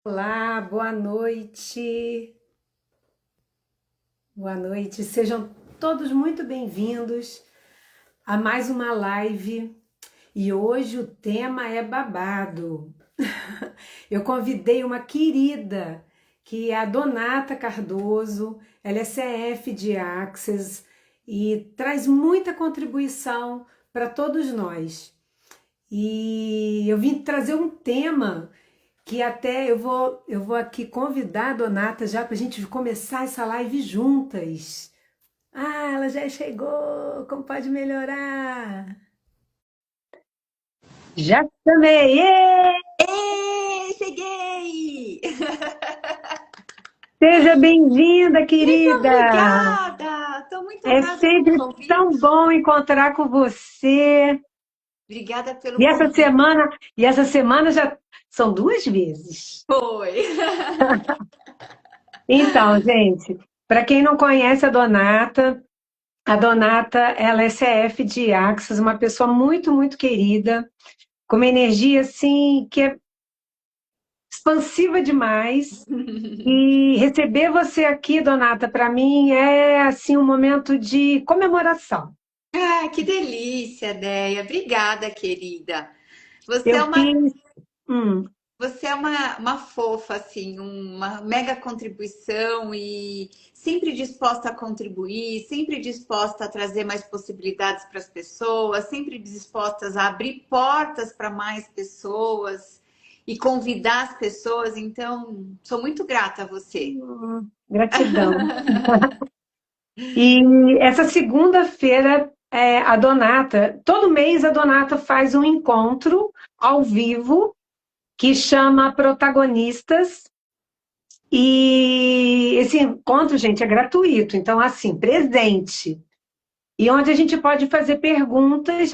Olá, boa noite. Boa noite. Sejam todos muito bem-vindos a mais uma live. E hoje o tema é babado. Eu convidei uma querida, que é a Donata Cardoso. Ela é CF de Access e traz muita contribuição para todos nós. E eu vim trazer um tema que até eu vou aqui convidar a Donata já para a gente começar essa live juntas. Ah, ela já chegou, como pode melhorar? Já chamei! Ê! Ê, cheguei! Seja bem-vinda, Muito querida! obrigada! Estou muito É honrada com o sempre tão convite. bom encontrar com você. Obrigada pelo E essa convite. semana, e essa semana já são duas vezes. Foi. Então, gente, para quem não conhece a Donata, ela é CF de Axis, uma pessoa muito, muito querida, com uma energia assim que é expansiva demais. E receber você aqui, Donata, para mim é assim um momento de comemoração. Ah, que delícia, Déia. Obrigada, querida. Você é Eu uma, fiz, hum, você é uma fofa, assim, uma mega contribuição e sempre disposta a contribuir, sempre disposta a trazer mais possibilidades para as pessoas, sempre dispostas a abrir portas para mais pessoas e convidar as pessoas. Então, sou muito grata a você. gratidão. E essa segunda-feira, a Donata, todo mês a Donata faz um encontro ao vivo que chama Protagonistas. E esse encontro, gente, é gratuito, então, assim, presente. E onde a gente pode fazer perguntas,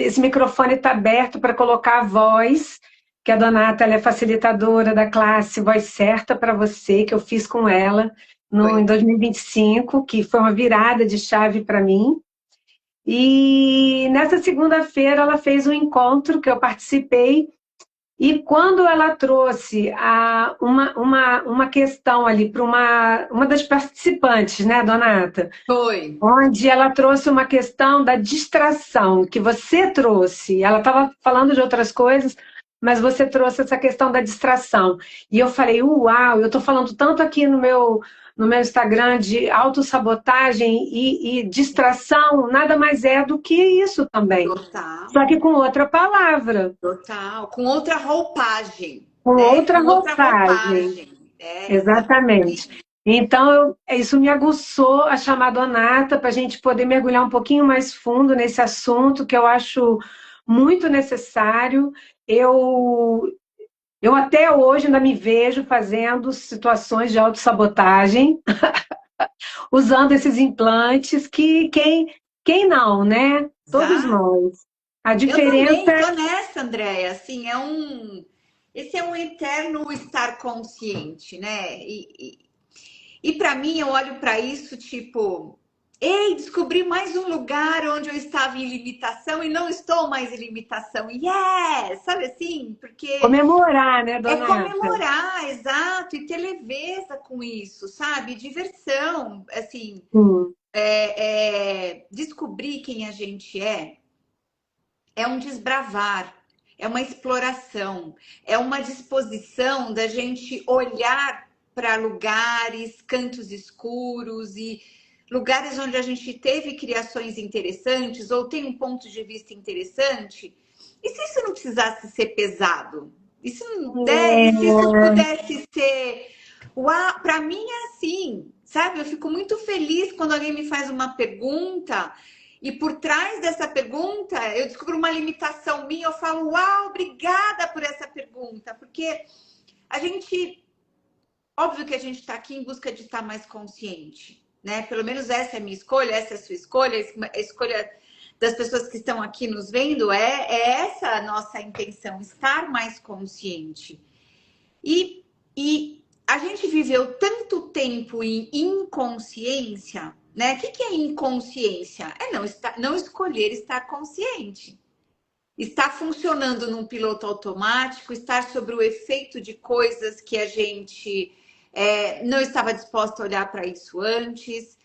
esse microfone está aberto para colocar a voz, que a Donata ela é facilitadora da classe Voz Certa para Você, que eu fiz com ela Foi. em 2025, que foi uma virada de chave para mim. E nessa segunda-feira ela fez um encontro que eu participei, e quando ela trouxe uma questão ali para uma das participantes, né, Donata? Foi. Onde ela trouxe uma questão da distração, que você trouxe. Ela estava falando de outras coisas, mas você trouxe essa questão da distração. E eu falei, uau, eu estou falando tanto aqui no meu Instagram de autossabotagem e distração, nada mais é do que isso também. Total, Só que com outra palavra, total. Com outra roupagem, com né? outra Com outra roupagem. roupagem. É Exatamente. exatamente. Então, isso me aguçou a chamar a Donata para a gente poder mergulhar um pouquinho mais fundo nesse assunto que eu acho muito necessário. Eu, eu até hoje ainda me vejo fazendo situações de autossabotagem, usando esses implantes que quem não, né? Todos Exato. nós. A Eu também diferença tô nessa, Andréia. Assim, esse é um eterno estar consciente, né? E para mim, eu olho para isso tipo, ei, descobri mais um lugar onde eu estava em limitação e não estou mais em limitação. Yes! Sabe assim? Porque comemorar, né, é Donata? comemorar, exato, e ter leveza com isso, sabe? Diversão, assim, Sim. descobrir quem a gente é um desbravar, é uma exploração, é uma disposição da gente olhar para lugares, cantos escuros e lugares onde a gente teve criações interessantes ou tem um ponto de vista interessante. E se isso não precisasse ser pesado? E se isso pudesse ser. Uau, para mim é assim, sabe? Eu fico muito feliz quando alguém me faz uma pergunta e por trás dessa pergunta eu descubro uma limitação minha. Eu falo, uau, obrigada por essa pergunta, porque a gente, óbvio que a gente está aqui em busca de estar mais consciente, né? Pelo menos essa é a minha escolha, essa é a sua escolha, a escolha das pessoas que estão aqui nos vendo é essa a nossa intenção, estar mais consciente. E a gente viveu tanto tempo em inconsciência, né? O que é inconsciência? É não escolher estar consciente. estar funcionando num piloto automático, estar sobre o efeito de coisas que a gente não estava disposta a olhar para isso antes,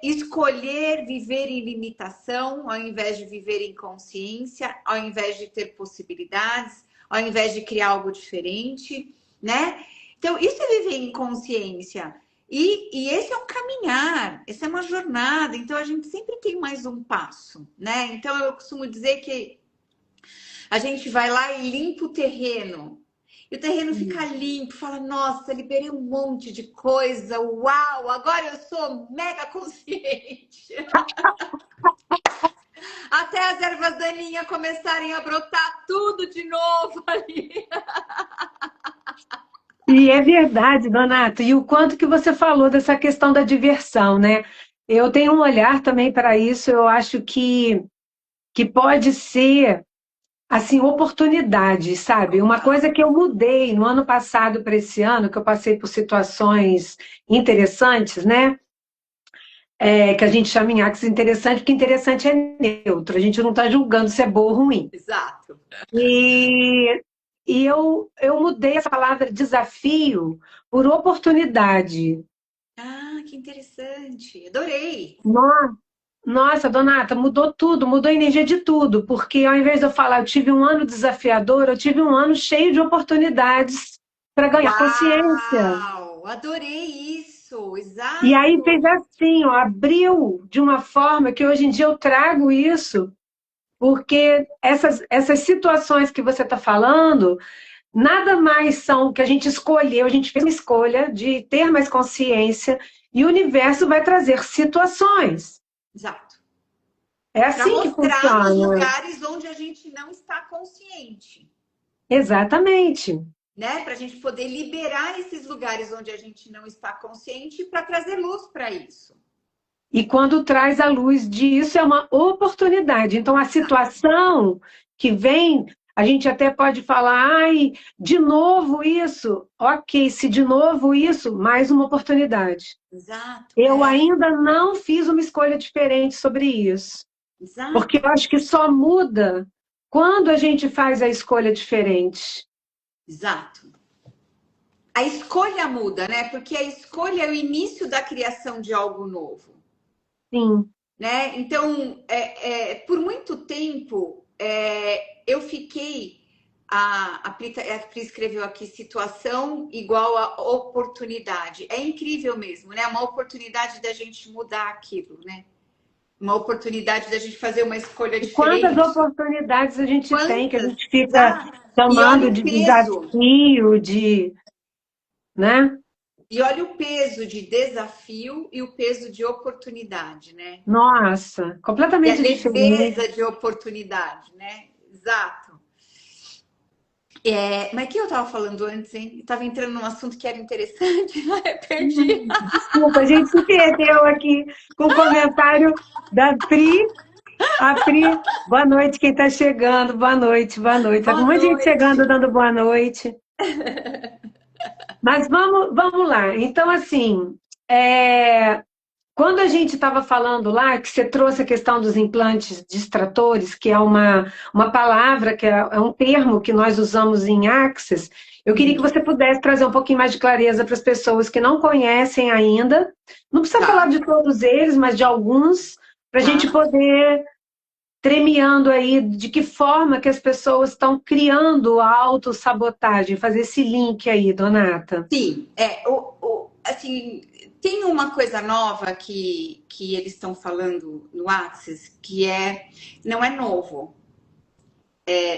escolher viver em limitação ao invés de viver em consciência, ao invés de ter possibilidades, ao invés de criar algo diferente, né? Então, isso é viver em consciência. E esse é um caminhar, essa é uma jornada, então a gente sempre tem mais um passo, né? Então eu costumo dizer que a gente vai lá e limpa o terreno. E o terreno fica limpo, fala, nossa, liberei um monte de coisa, uau, agora eu sou mega consciente. Até as ervas daninhas começarem a brotar tudo de novo ali. E é verdade, Donato. E o quanto que você falou dessa questão da diversão, né? Eu tenho um olhar também para isso, eu acho que pode ser, assim, oportunidade, sabe? Uma coisa que eu mudei no ano passado para esse ano, que eu passei por situações interessantes, né? Que a gente chama em Axis interessante, porque interessante é neutro, a gente não está julgando se é bom ou ruim. Exato. E, e eu mudei essa palavra desafio por oportunidade. Ah, que interessante. Adorei. Nossa, Donata, mudou tudo, mudou a energia de tudo, porque ao invés de eu falar eu tive um ano desafiador, eu tive um ano cheio de oportunidades para ganhar consciência. Uau! Adorei isso. E aí fez Exato. assim, ó, abriu de uma forma que hoje em dia eu trago isso, porque essas situações que você está falando, nada mais são que a gente escolheu, a gente fez uma escolha de ter mais consciência e o universo vai trazer situações. Exato. É Para assim que mostrar nos funciona. lugares onde a gente não está consciente, Exatamente. né? Para a gente poder liberar esses lugares onde a gente não está consciente para trazer luz para isso. E quando traz a luz disso, é uma oportunidade. Então, a Exato. situação que vem, a gente até pode falar, ai, de novo isso. Ok, se de novo isso, mais uma oportunidade. Exato. Eu ainda não fiz uma escolha diferente sobre isso. Porque Exato. eu acho que só muda quando a gente faz a escolha diferente. Exato. A escolha muda, né? Porque a escolha é o início da criação de algo novo, Sim. né? Então, por muito tempo, eu fiquei. A Pri escreveu aqui situação igual a oportunidade. É incrível mesmo, né? Uma oportunidade da gente mudar aquilo, né? Uma oportunidade da gente fazer uma escolha E quantas diferente. oportunidades a gente tem que a Quantas? gente fica Exato. E olha chamando o de peso. desafio, de, né? E olha o peso de desafio e o peso de oportunidade, né? Nossa, E a completamente diferente. leveza de oportunidade, né? Exato. Mas o que eu estava falando antes, hein? Eu estava entrando num assunto que era interessante, perdi. Desculpa, a gente se perdeu aqui com o comentário da Pri. A Pri, boa noite, quem está chegando, boa noite, boa noite. Tá com Boa muita gente chegando, noite. dando boa noite. Mas vamos lá. Então, assim, quando a gente estava falando lá, que você trouxe a questão dos implantes distratores, que é uma palavra, que é um termo que nós usamos em Axis, eu queria que você pudesse trazer um pouquinho mais de clareza para as pessoas que não conhecem ainda. Não precisa falar Tá, de todos eles, mas de alguns, para a gente tá. poder tremeando aí de que forma que as pessoas estão criando a autossabotagem, fazer esse link aí, Donata. Sim, assim, tem uma coisa nova que eles estão falando no Axis, que não é novo.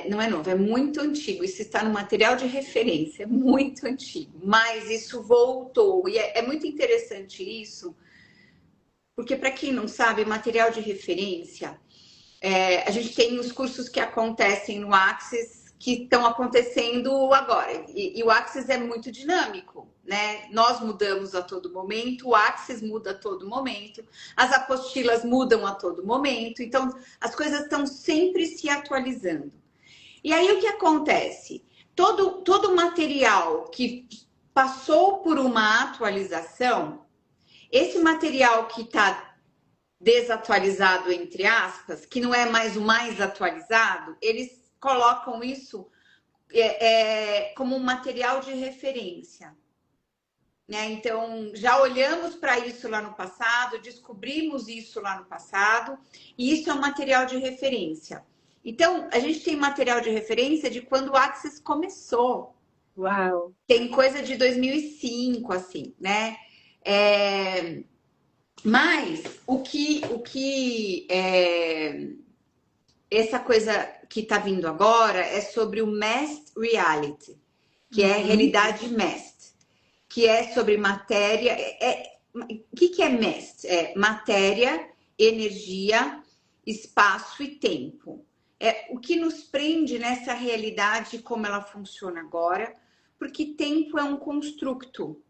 Não é novo, é muito antigo. Isso está no material de referência, é muito antigo. Mas isso voltou. E é muito interessante isso, porque, para quem não sabe, material de referência, a gente tem os cursos que acontecem no Axis que estão acontecendo agora. E o Axis é muito dinâmico, né? Nós mudamos a todo momento, o Axis muda a todo momento, as apostilas mudam a todo momento, então as coisas estão sempre se atualizando. E aí o que acontece? Todo material que passou por uma atualização, esse material que está desatualizado, entre aspas, que não é mais o mais atualizado, eles colocam isso como um material de referência. Né? Então, já olhamos para isso lá no passado, descobrimos isso lá no passado, e isso é um material de referência. Então, a gente tem material de referência de quando o Axis começou. Uau! Tem coisa de 2005, assim, né? Mas essa coisa que está vindo agora é sobre o Masked Reality, que é realidade masked, que é sobre matéria. O que é masked? É matéria, energia, espaço e tempo. É o que nos prende nessa realidade, como ela funciona agora, porque tempo é um construto.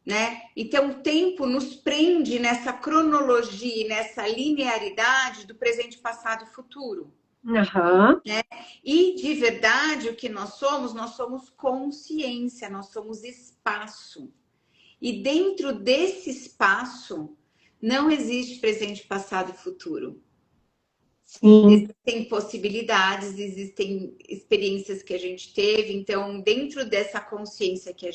Né? Então, o tempo nos prende nessa cronologia, nessa linearidade do presente, passado e futuro. Uhum. Né? E, de verdade, o que nós somos consciência, nós somos espaço. E dentro desse espaço, não existe presente, passado e futuro. Sim. Existem possibilidades, existem experiências que a gente teve. Então, dentro dessa consciência que a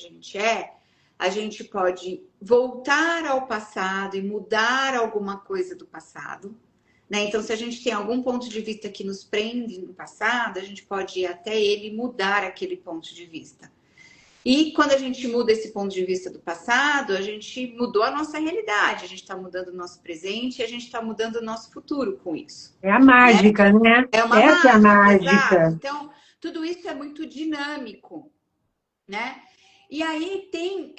gente pode voltar ao passado e mudar alguma coisa do passado. Né? Então, se a gente tem algum ponto de vista que nos prende no passado, a gente pode ir até ele e mudar aquele ponto de vista. E quando a gente muda esse ponto de vista do passado, a gente mudou a nossa realidade, a gente está mudando o nosso presente e a gente está mudando o nosso futuro com isso. É a mágica, né? É uma Essa é a mágica, exato. mágica. Então, tudo isso é muito dinâmico, né? E aí tem...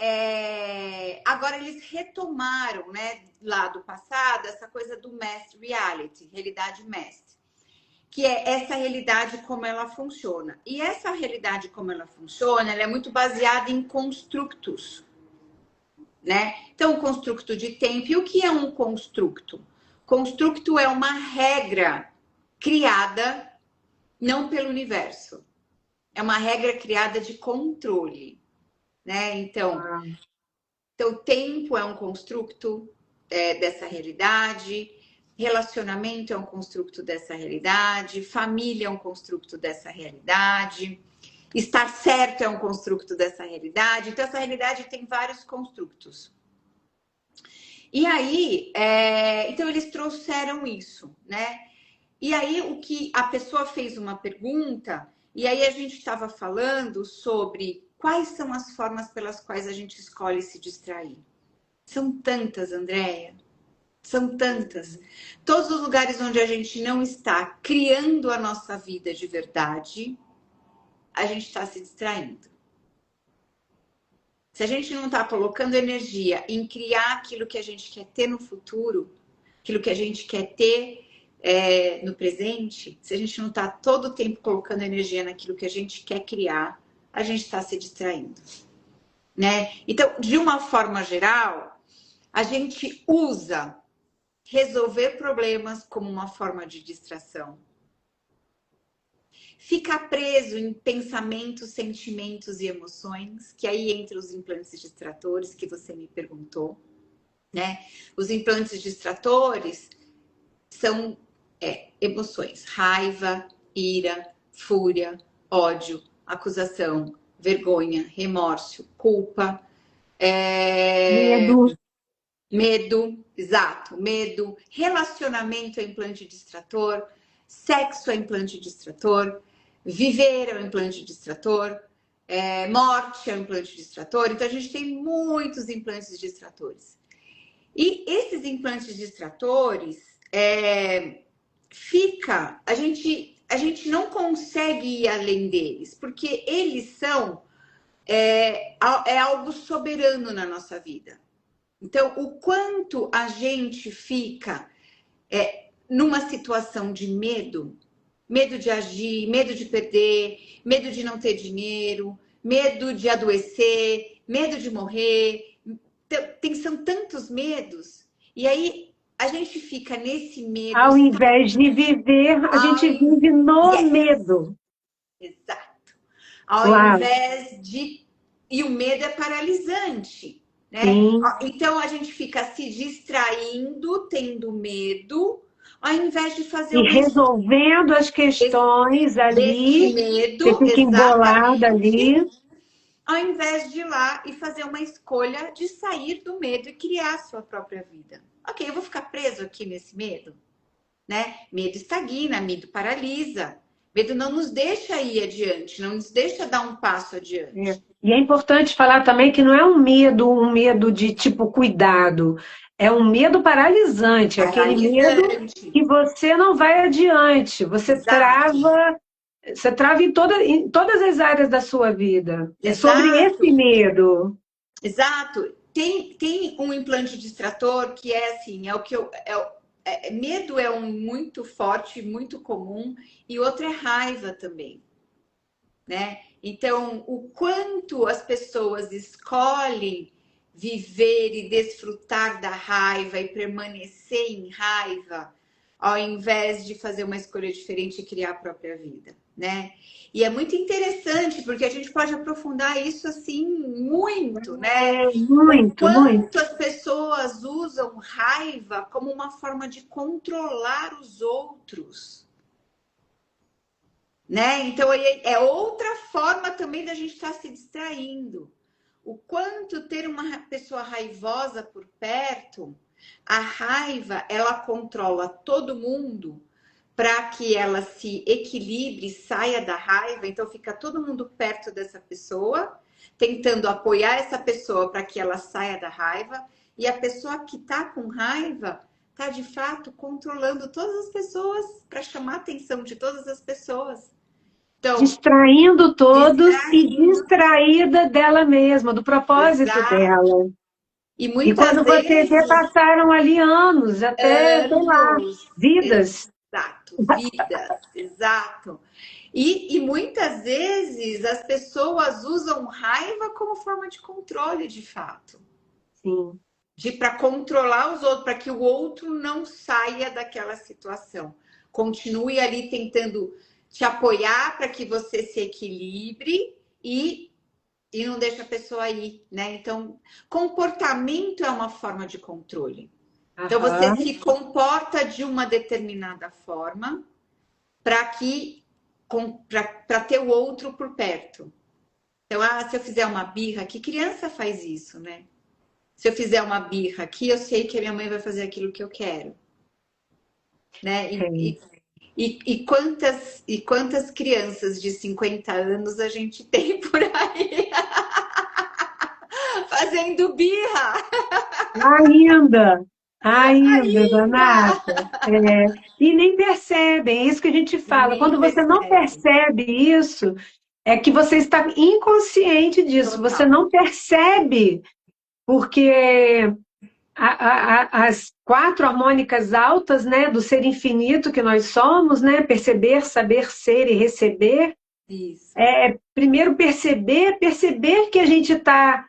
Agora eles retomaram, né, lá do passado, essa coisa do Masked Reality, realidade masked, que é essa realidade como ela funciona. E essa realidade como ela funciona, ela é muito baseada em construtos, né? Então, o construto de tempo. E o que é um construto? Construto é uma regra criada não pelo universo. É uma regra criada de controle, né? Então, tempo é um construto dessa realidade. Relacionamento é um construto dessa realidade, família é um construto dessa realidade, estar certo é um construto dessa realidade. Então, essa realidade tem vários construtos. E aí, então eles trouxeram isso, né? E aí, o que a pessoa fez uma pergunta, e aí a gente estava falando sobre quais são as formas pelas quais a gente escolhe se distrair. São tantas, Andréia. São tantas. Todos os lugares onde a gente não está criando a nossa vida de verdade, a gente está se distraindo. Se a gente não está colocando energia em criar aquilo que a gente quer ter no futuro, aquilo que a gente quer ter no presente, se a gente não está todo o tempo colocando energia naquilo que a gente quer criar, a gente está se distraindo. Né? Então, de uma forma geral, a gente usa resolver problemas como uma forma de distração. Ficar preso em pensamentos, sentimentos e emoções, que aí entra os implantes distratores que você me perguntou, né? Os implantes distratores são emoções: raiva, ira, fúria, ódio, acusação, vergonha, remorso, culpa, medo, exato, medo. Relacionamento é implante distrator, sexo é implante distrator, viver é um implante distrator, morte é um implante distrator. Então, a gente tem muitos implantes distratores. E esses implantes distratores, a gente não consegue ir além deles, porque eles são algo soberano na nossa vida. Então, o quanto a gente fica numa situação de medo de agir, medo de perder, medo de não ter dinheiro, medo de adoecer, medo de morrer. São tantos medos. E aí a gente fica nesse medo. Ao invés de viver, a gente vive no medo. Exato. Ao invés de... E o medo é paralisante. né? sim. Então a gente fica se distraindo, tendo medo, ao invés de fazer E uma resolvendo as questões desse ali, você medo, fica embolada exatamente, ali. ao invés de ir lá e fazer uma escolha de sair do medo e criar a sua própria vida. Ok, eu vou ficar preso aqui nesse medo, né? Medo estagna, medo paralisa. Medo não nos deixa ir adiante, não nos deixa dar um passo É. adiante. E é importante falar também que não é um medo de tipo cuidado, é um medo paralisante, é aquele medo Paralisante. que você não vai adiante, Exato, você trava em todas as áreas da sua vida. É sobre exato, esse medo. exato. Tem um implante distrator que é assim, é o que eu. Medo é um muito forte, muito comum, e outro é raiva também, né? Então, o quanto as pessoas escolhem viver e desfrutar da raiva e permanecer em raiva, ao invés de fazer uma escolha diferente e criar a própria vida, né? E é muito interessante porque a gente pode aprofundar isso assim muito, né? É O muito, muito. quanto as pessoas usam raiva como uma forma de controlar os outros, né? Então é outra forma também da gente estar se distraindo. O quanto ter uma pessoa raivosa por perto, a raiva ela controla todo mundo para que ela se equilibre, saia da raiva. Então fica todo mundo perto dessa pessoa, tentando apoiar essa pessoa para que ela saia da raiva. E a pessoa que está com raiva está de fato controlando todas as pessoas para chamar a atenção de todas as pessoas. Então, Distraindo todos e distraindo. distraída dela mesma, do propósito Exato. dela. E E muitas quando você vê, vezes, passaram ali anos, até, sei lá, anos. vidas. Exato, vidas, exato. E muitas vezes as pessoas usam raiva como forma de controle, de fato. Sim. De para controlar os outros, para que o outro não saia daquela situação. Continue ali tentando te apoiar para que você se equilibre e não deixa a pessoa ir, né? Então, comportamento é uma forma de controle. Então, você Aham. se comporta de uma determinada forma para que para ter o outro por perto. Então, se eu fizer uma birra, que criança faz isso, né? Se eu fizer uma birra aqui, eu sei que a minha mãe vai fazer aquilo que eu quero, né? É. E quantas crianças de 50 anos a gente tem por aí fazendo birra? Ainda, ainda, Ainda! Donata. É. E nem percebem, é isso que a gente E fala. nem Quando você não percebe. percebe isso, é que você está inconsciente disso, você Total. não percebe, porque as quatro harmônicas altas, né, do ser infinito que nós somos, né, perceber, saber, ser e receber, Isso. primeiro perceber que a gente está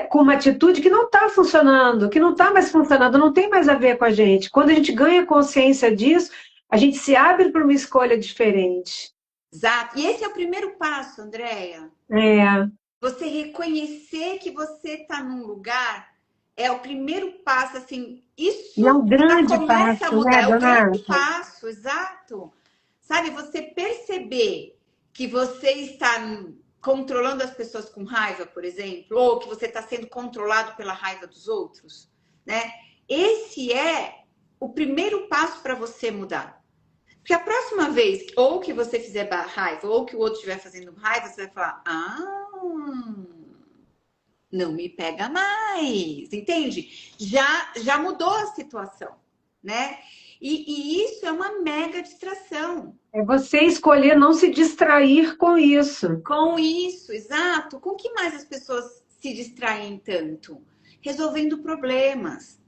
com uma atitude que não está funcionando, que não está mais funcionando, não tem mais a ver com a gente. Quando a gente ganha consciência disso, a gente se abre para uma escolha diferente. Exato. E esse é o primeiro passo, Andréia. É, Você reconhecer que você está num lugar é o primeiro passo, assim, e é isso um já grande começa a passo, mudar, né, é o grande Donata? passo, exato. Sabe, você perceber que você está controlando as pessoas com raiva, por exemplo, ou que você está sendo controlado pela raiva dos outros, né? Esse é o primeiro passo para você mudar. Porque a próxima vez, ou que você fizer raiva, ou que o outro estiver fazendo raiva, você vai falar: não me pega mais, entende? Já mudou a situação, né? E isso é uma mega distração. É você escolher não se distrair com isso. Com isso, exato. Com que mais as pessoas se distraem tanto? Resolvendo problemas.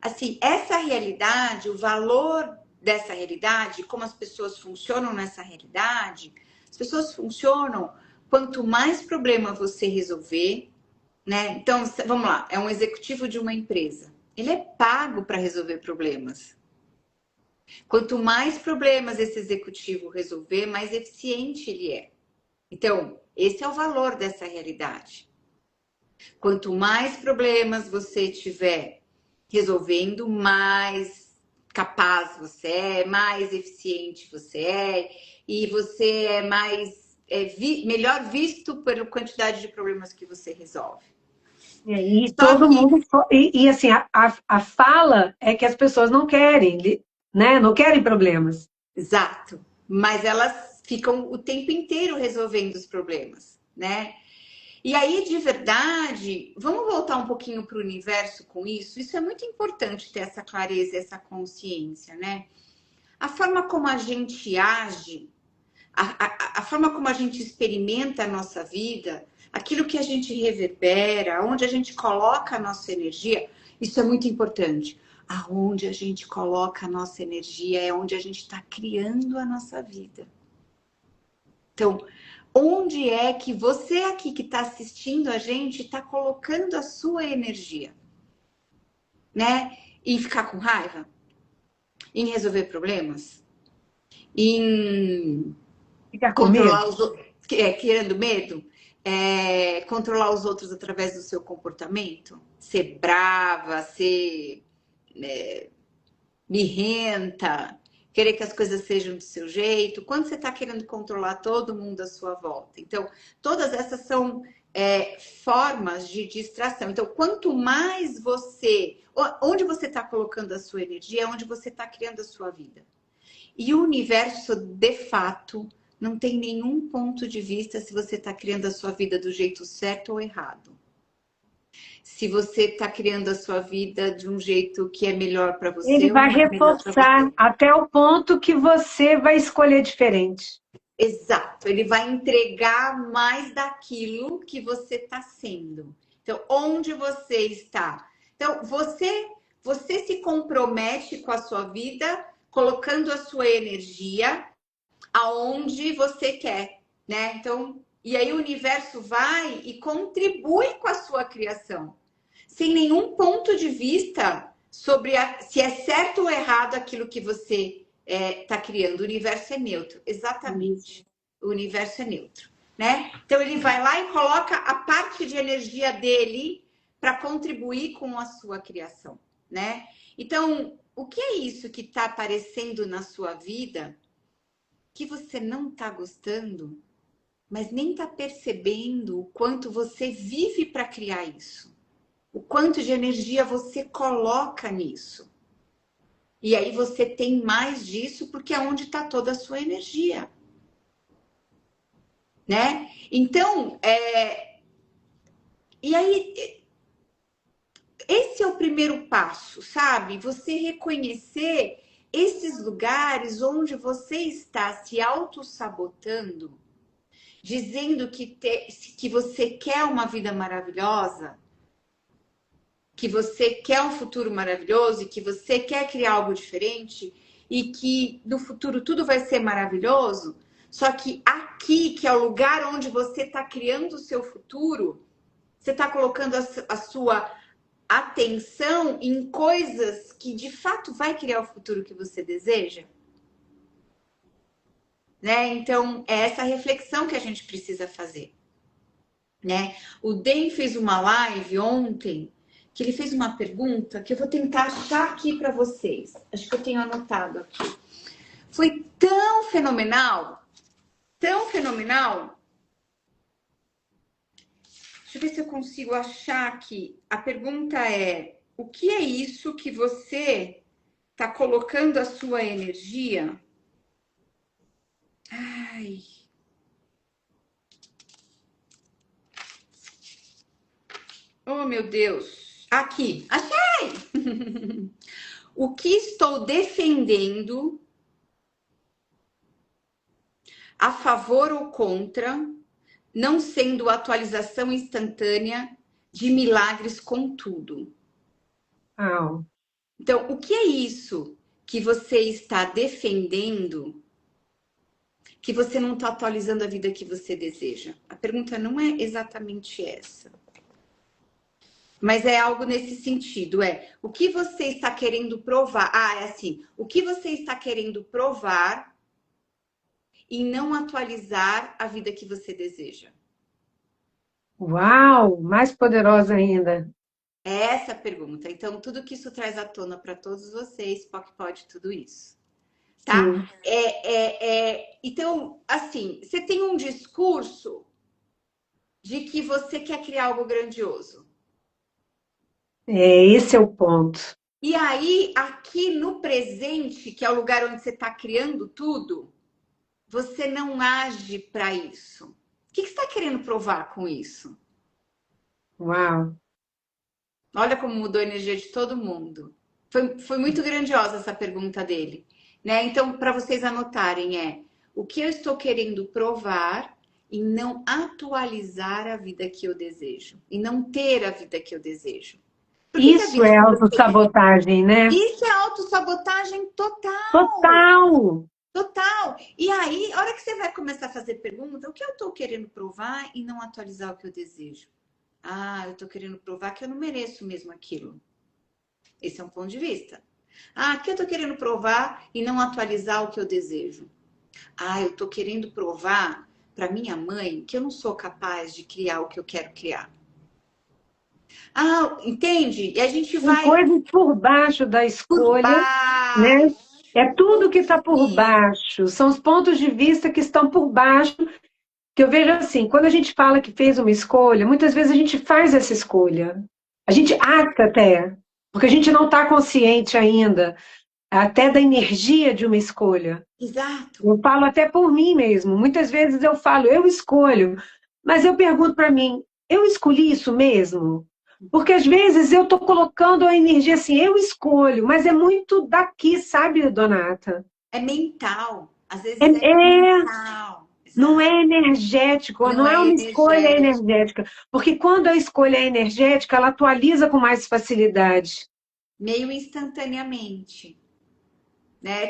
Assim, essa realidade, o valor dessa realidade, como as pessoas funcionam nessa realidade, as pessoas funcionam quanto mais problema você resolver, né? Então, vamos lá, é um executivo de uma empresa. Ele é pago para resolver problemas. Quanto mais problemas esse executivo resolver, mais eficiente ele é. Então, esse é o valor dessa realidade. Quanto mais problemas você tiver resolvendo, mais capaz você é, mais eficiente você é, e você é melhor visto pela quantidade de problemas que você resolve. E Só todo que mundo. E assim, a fala é que as pessoas não querem, né? Não querem problemas. exato. Mas elas ficam o tempo inteiro resolvendo os problemas, né? E aí, de verdade, vamos voltar um pouquinho para o universo com isso? Isso é muito importante ter essa clareza, essa consciência, né? A forma como a gente age, a forma como a gente experimenta a nossa vida, aquilo que a gente reverbera, onde a gente coloca a nossa energia, isso é muito importante. Aonde a gente coloca a nossa energia é onde a gente está criando a nossa vida. Então, onde é que você aqui que está assistindo a gente está colocando a sua energia, né? Em ficar com raiva, em resolver problemas, em Ficar com medo? controlar os outros, criando medo, controlar os outros através do seu comportamento, ser brava, ser birrenta, querer que as coisas sejam do seu jeito, quando você está querendo controlar todo mundo à sua volta. Então, todas essas são formas de distração. Então, quanto mais você, onde você está colocando a sua energia, é onde você está criando a sua vida. E o universo, de fato, não tem nenhum ponto de vista se você está criando a sua vida do jeito certo ou errado. Se você está criando a sua vida de um jeito que é melhor para Ele você ou vai não é melhor para você. reforçar até o ponto que você vai escolher diferente. Exato, ele vai entregar mais daquilo que você está sendo. Então, onde você está? Então, você se compromete com a sua vida, colocando a sua energia aonde você quer, né? Então, e aí o universo vai e contribui com a sua criação, sem nenhum ponto de vista sobre se é certo ou errado aquilo que você está criando. O universo é neutro, exatamente. O universo é neutro, né? Então ele vai lá e coloca a parte de energia dele para contribuir com a sua criação, né? Então, o que é isso que está aparecendo na sua vida que você não está gostando, mas nem está percebendo o quanto você vive para criar isso? O quanto de energia você coloca nisso? E aí você tem mais disso porque é onde está toda a sua energia, né? Então, e aí esse é o primeiro passo, sabe? Você reconhecer esses lugares onde você está se auto-sabotando, dizendo que você quer uma vida maravilhosa, que você quer um futuro maravilhoso e que você quer criar algo diferente e que no futuro tudo vai ser maravilhoso, só que aqui, que é o lugar onde você está criando o seu futuro, você está colocando a sua atenção em coisas que de fato vai criar o futuro que você deseja, né? Então, é essa reflexão que a gente precisa fazer, né? O Den fez uma live ontem que ele fez uma pergunta que eu vou tentar achar aqui para vocês. Acho que eu tenho anotado aqui. Foi tão fenomenal, tão fenomenal. Deixa eu ver se eu consigo achar aqui. A pergunta é: o que é isso que você está colocando a sua energia? Ai. Oh, meu Deus. Aqui, achei! O que estou defendendo a favor ou contra, não sendo atualização instantânea de milagres com tudo. Ah, Então, o que é isso que você está defendendo que você não está atualizando a vida que você deseja? A pergunta não é exatamente essa. Mas é algo nesse sentido, o que você está querendo provar? É assim, o que você está querendo provar e não atualizar a vida que você deseja? Uau, mais poderosa ainda. É essa a pergunta. Então, tudo que isso traz à tona para todos vocês, POC pode tudo isso, tá? Sim, Então, assim, você tem um discurso de que você quer criar algo grandioso. esse é o ponto. E aí, aqui no presente, que é o lugar onde você está criando tudo, você não age para isso. O que você está querendo provar com isso? Uau. Olha como mudou a energia de todo mundo. Foi muito grandiosa essa pergunta dele, né? Então, para vocês anotarem, o que eu estou querendo provar e não atualizar a vida que eu desejo, e não ter a vida que eu desejo. Por que a Isso vida é que você quer? autossabotagem, né? Isso é autossabotagem total. Total! Total. E aí, a hora que você vai começar a fazer pergunta, o que eu estou querendo provar e não atualizar o que eu desejo? Ah, eu estou querendo provar que eu não mereço mesmo aquilo. Esse é um ponto de vista. Ah, o que eu estou querendo provar e não atualizar o que eu desejo? Ah, eu estou querendo provar para minha mãe que eu não sou capaz de criar o que eu quero criar. Ah, entende? E a gente Tem vai coisas por baixo da por escolha, né? baixo. É tudo que está por baixo, são os pontos de vista que estão por baixo, que eu vejo assim, quando a gente fala que fez uma escolha, muitas vezes a gente faz essa escolha. A gente acha até, porque a gente não está consciente ainda, até da energia de uma escolha. Exato. Eu falo até por mim mesmo. Muitas vezes eu falo, eu escolho, mas eu pergunto para mim, eu escolhi isso mesmo? Porque às vezes eu estou colocando a energia assim, eu escolho, mas é muito daqui, sabe, Donata? É mental. Às É, vezes é é, mental. não Exato. é energético, Não não é é uma escolha energético. energética. Porque quando a escolha é energética, ela atualiza com mais facilidade. Meio instantaneamente, né?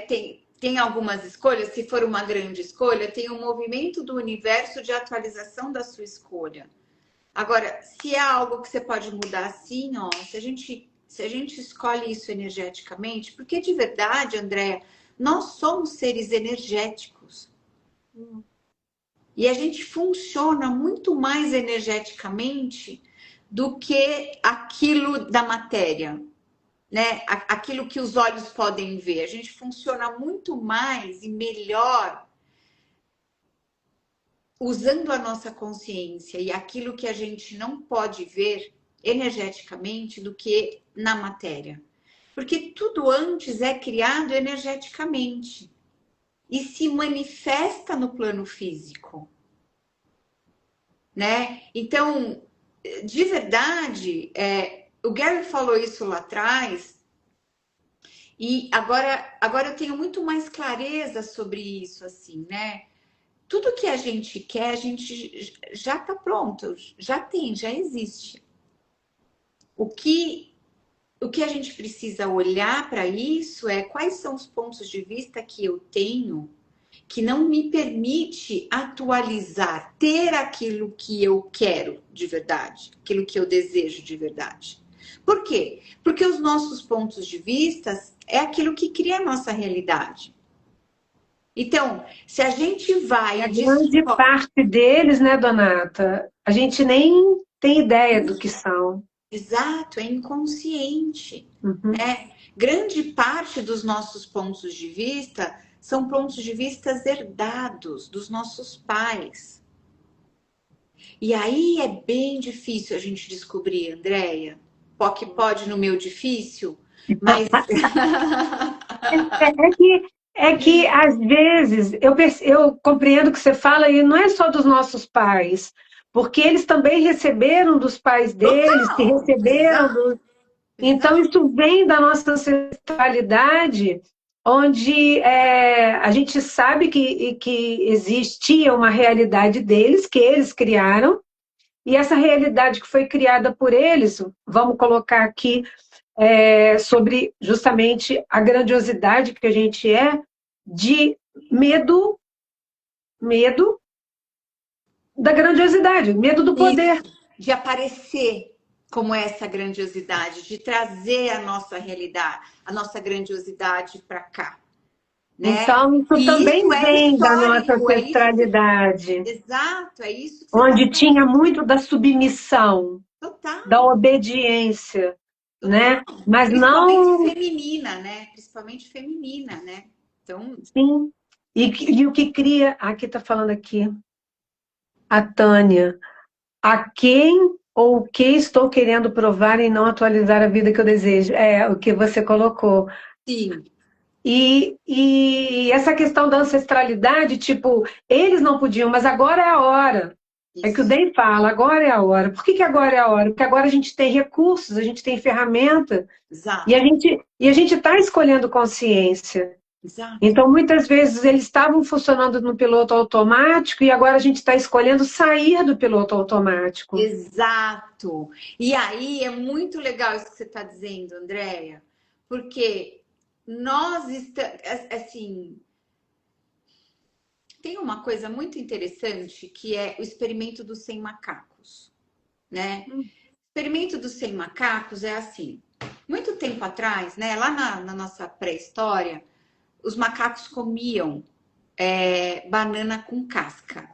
Tem algumas escolhas, se for uma grande escolha, tem um movimento do universo de atualização da sua escolha. Agora, se é algo que você pode mudar assim, ó, se a gente escolhe isso energeticamente, porque de verdade, Andréa, nós somos seres energéticos. E a gente funciona muito mais energeticamente do que aquilo da matéria, né? Aquilo que os olhos podem ver. A gente funciona muito mais e melhor usando a nossa consciência e aquilo que a gente não pode ver energeticamente do que na matéria. Porque tudo antes é criado energeticamente e se manifesta no plano físico, né? Então, de verdade, o Gary falou isso lá atrás e agora eu tenho muito mais clareza sobre isso, assim, né? Tudo que a gente quer, a gente já está pronto, já tem, já existe. O que, o que a gente precisa olhar para isso é quais são os pontos de vista que eu tenho que não me permite atualizar, ter aquilo que eu quero de verdade, aquilo que eu desejo de verdade. Por quê? Porque os nossos pontos de vista é aquilo que cria a nossa realidade. Então, se a gente E vai a e grande distorce. parte deles, né, Donata? A gente nem tem ideia do que são. Exato, é inconsciente, Uhum. né? Grande parte dos nossos pontos de vista são pontos de vista herdados dos nossos pais. E aí é bem difícil a gente descobrir, Andréia. POC pode no meu difícil, mas É que, às vezes, eu compreendo o que você fala, e não é só dos nossos pais, porque eles também receberam dos pais deles, que total, receberam exato, dos. Então, exato. isso vem da nossa ancestralidade, onde a gente sabe que existia uma realidade deles, que eles criaram, e essa realidade que foi criada por eles, vamos colocar aqui sobre justamente a grandiosidade que a gente é, de medo, medo da grandiosidade, medo do poder. Isso, de aparecer como essa grandiosidade, de trazer a nossa realidade, a nossa grandiosidade para cá. né? Então, isso E isso também é vem da nossa histórico, é isso que, ancestralidade, exato, é isso que você está onde falando. tinha muito da submissão, da Total, obediência, total. né? Mas Principalmente não, feminina, né? Principalmente feminina, né? Então, sim. E o que cria, aqui está falando aqui, a Tânia, a quem ou o que estou querendo provar em não atualizar a vida que eu desejo? É o que você colocou. sim, E essa questão da ancestralidade, tipo, eles não podiam, mas agora é a hora. É que o isso, Day fala, agora é a hora. Por que que agora é a hora? Porque agora a gente tem recursos, a gente tem ferramenta exato, e a gente está escolhendo consciência. exato. Então, muitas vezes eles estavam funcionando no piloto automático e agora a gente está escolhendo sair do piloto automático. Exato. E aí é muito legal isso que você está dizendo, Andréia, porque nós estamos, assim, tem uma coisa muito interessante que é o experimento dos 100 macacos, né? O experimento dos 100 macacos é assim, muito tempo atrás, né, lá na nossa pré-história, os macacos comiam banana com casca.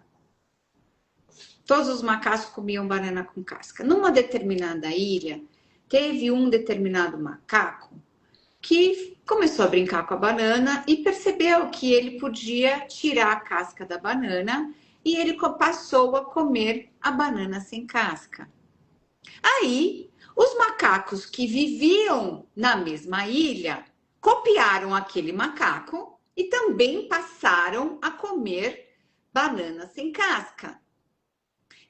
Todos os macacos comiam banana com casca. Numa determinada ilha, teve um determinado macaco que começou a brincar com a banana e percebeu que ele podia tirar a casca da banana e ele passou a comer a banana sem casca. Aí, os macacos que viviam na mesma ilha copiaram aquele macaco e também passaram a comer banana sem casca.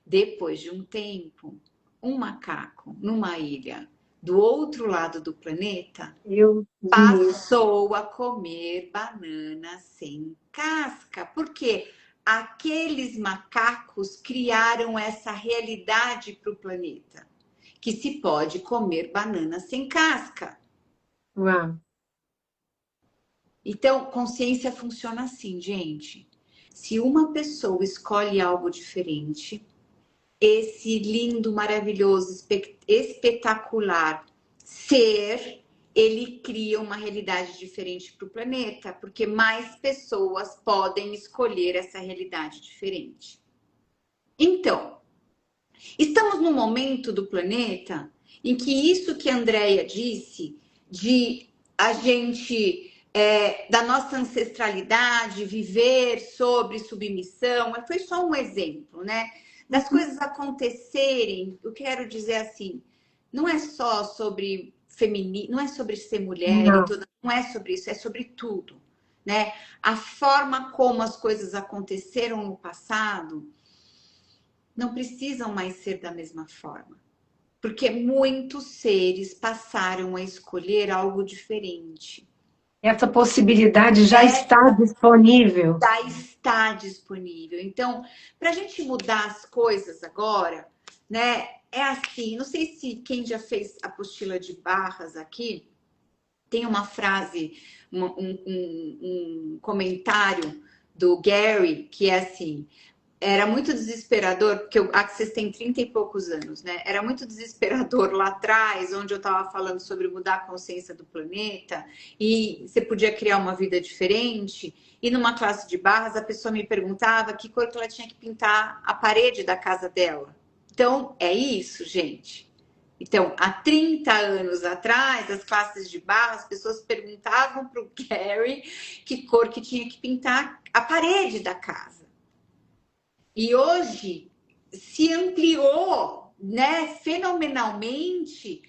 Depois de um tempo, um macaco numa ilha do outro lado do planeta Eu vi. passou a comer banana sem casca, porque aqueles macacos criaram essa realidade para o planeta, que se pode comer banana sem casca. Uau. Então, consciência funciona assim, gente. Se uma pessoa escolhe algo diferente, esse lindo, maravilhoso, espetacular ser, ele cria uma realidade diferente para o planeta, porque mais pessoas podem escolher essa realidade diferente. Então, estamos num momento do planeta em que isso que a Andrea disse, de a gente, da nossa ancestralidade, viver sobre submissão, foi só um exemplo, né? Das coisas acontecerem, eu quero dizer assim, não é só sobre feminino, não é sobre ser mulher e Não. tudo, não é sobre isso, é sobre tudo, né? A forma como as coisas aconteceram no passado não precisam mais ser da mesma forma, porque muitos seres passaram a escolher algo diferente. Essa possibilidade já está Essa disponível. já está disponível. Então, para a gente mudar as coisas agora, né? É assim, não sei se quem já fez apostila de barras aqui, tem uma frase, um comentário do Gary, que é assim: era muito desesperador, porque vocês têm 30 e poucos anos, né? Era muito desesperador lá atrás, onde eu estava falando sobre mudar a consciência do planeta e você podia criar uma vida diferente. E numa classe de barras, a pessoa me perguntava que cor que ela tinha que pintar a parede da casa dela. Então, é isso, gente. Então, há 30 anos atrás, as classes de barras, as pessoas perguntavam para o Gary que cor que tinha que pintar a parede da casa. E hoje se ampliou, né, fenomenalmente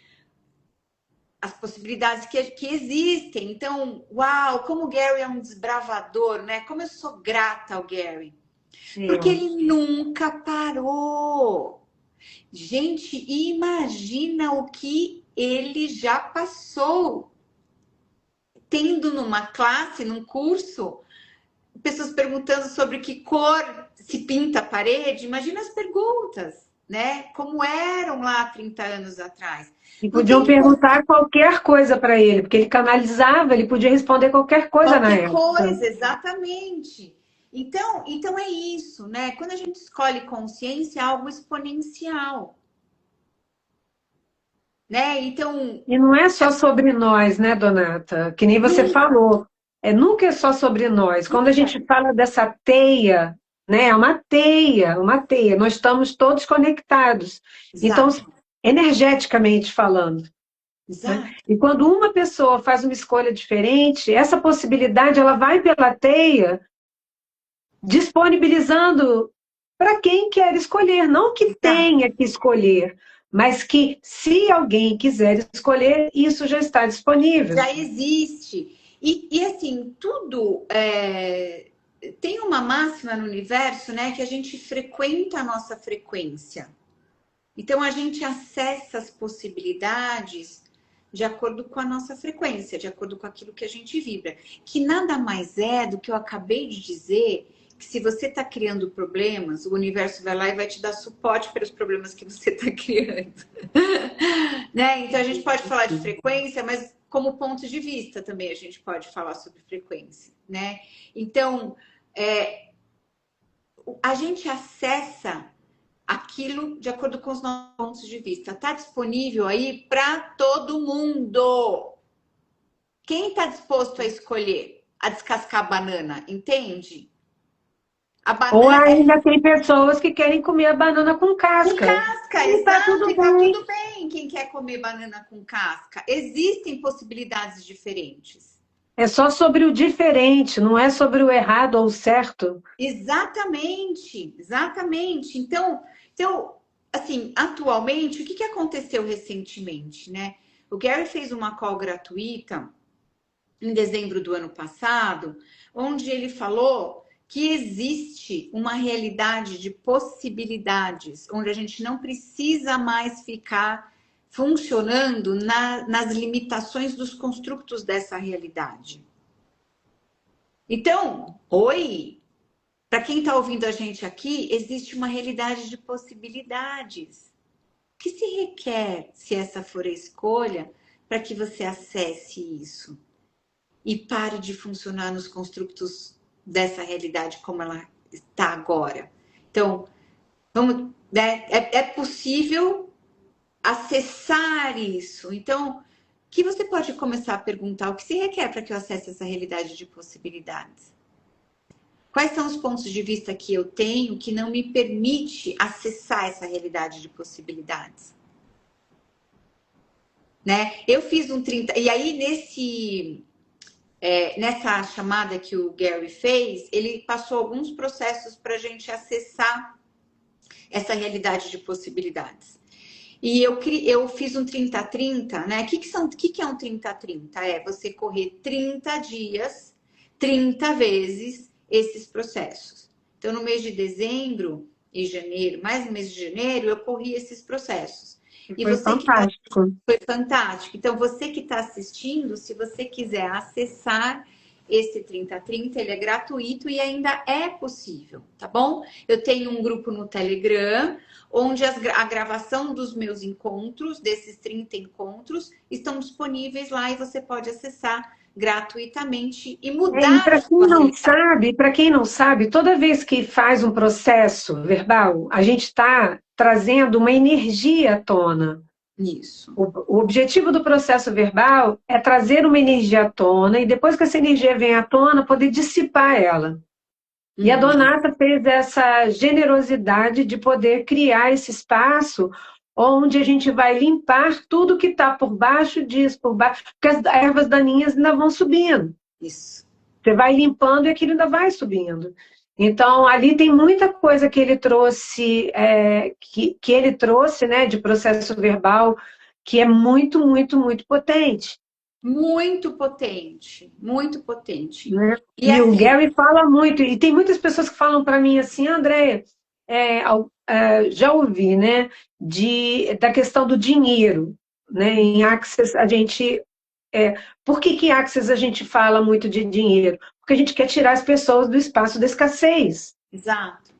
as possibilidades que existem. Então, uau, como o Gary é um desbravador, né? Como eu sou grata ao Gary. Porque É. ele nunca parou. Gente, imagina o que ele já passou. Tendo numa classe, num curso, pessoas perguntando sobre que cor se pinta a parede, imagina as perguntas, né? Como eram lá há 30 anos atrás. E Não podiam tem perguntar qualquer coisa para ele, porque ele canalizava, ele podia responder qualquer coisa na qualquer época. coisa, exatamente. Então é isso, né? Quando a gente escolhe consciência, é algo exponencial, né? Então, E não é só sobre nós, né, Donata? Que nem você não, falou. nunca é só sobre nós. Quando a gente fala dessa teia, né, é uma teia, uma teia. Nós estamos todos conectados. Então, Exato, energeticamente falando, né? exato. E quando uma pessoa faz uma escolha diferente, essa possibilidade ela vai pela teia, disponibilizando para quem quer escolher, não que Exato. tenha que escolher, mas que se alguém quiser escolher, isso já está disponível. Já existe. E assim, tudo tem uma máxima no universo, né, que a gente frequenta a nossa frequência. Então a gente acessa as possibilidades de acordo com a nossa frequência, de acordo com aquilo que a gente vibra. Que nada mais é do que eu acabei de dizer, que se você está criando problemas, o universo vai lá e vai te dar suporte para os problemas que você está criando. Né? Então a gente pode falar de frequência, mas como ponto de vista também a gente pode falar sobre frequência, né? Então a gente acessa aquilo de acordo com os nossos pontos de vista. Está disponível aí para todo mundo. Quem está disposto a escolher a descascar a banana, entende? A Ou banana é ainda tem pessoas que querem comer a banana com com casca. casca, E está exato, tudo e tá bem. tudo bem quem quer comer banana com casca. Existem possibilidades diferentes. É só sobre o diferente, não é sobre o errado ou o certo. Exatamente, exatamente. Então, assim, atualmente, o que aconteceu recentemente, né? O Gary fez uma call gratuita em dezembro do ano passado, onde ele falou que existe uma realidade de possibilidades, onde a gente não precisa mais ficar funcionando nas limitações dos construtos dessa realidade. Então, oi, para quem está ouvindo a gente aqui, existe uma realidade de possibilidades. O que se requer, se essa for a escolha, para que você acesse isso? E pare de funcionar nos construtos dessa realidade como ela está agora. Então, vamos, né? É possível acessar isso. Então, que você pode começar a perguntar o que se requer para que eu acesse essa realidade de possibilidades? Quais são os pontos de vista que eu tenho que não me permite acessar essa realidade de possibilidades? Né? Eu fiz um 30 e aí nessa chamada que o Gary fez, ele passou alguns processos para a gente acessar essa realidade de possibilidades. E eu fiz um 30-30, né? Que é um 30-30? É você correr 30 dias, 30 vezes esses processos. Então, no mês de dezembro e janeiro, mais no mês de janeiro, eu corri esses processos. E Foi você que está fantástico. foi fantástico. Então, você que está assistindo, se você quiser acessar esse 30-30, ele é gratuito e ainda é possível, tá bom? Eu tenho um grupo no Telegram, onde a gravação dos meus encontros, desses 30 encontros, estão disponíveis lá e você pode acessar gratuitamente e E mudar a sua realidade. para quem não sabe, toda vez que faz um processo verbal, a gente está trazendo uma energia à tona. Isso. O objetivo do processo verbal é trazer uma energia à tona e depois que essa energia vem à tona, poder dissipar ela. E a Uhum. Donata fez essa generosidade de poder criar esse espaço onde a gente vai limpar tudo que está por baixo disso, por baixo, porque as ervas daninhas ainda vão subindo. Isso. Você vai limpando e aquilo ainda vai subindo. Então, ali tem muita coisa que ele trouxe, que ele trouxe, né, de processo verbal, que é muito, muito, muito potente. Muito potente, muito potente. Né? E E o assim, Gary fala muito, e tem muitas pessoas que falam para mim assim, Andréia, já ouvi, né, da questão do dinheiro, né, em Access a gente, por que em Access a gente fala muito de dinheiro? Porque a gente quer tirar as pessoas do espaço da escassez, exato.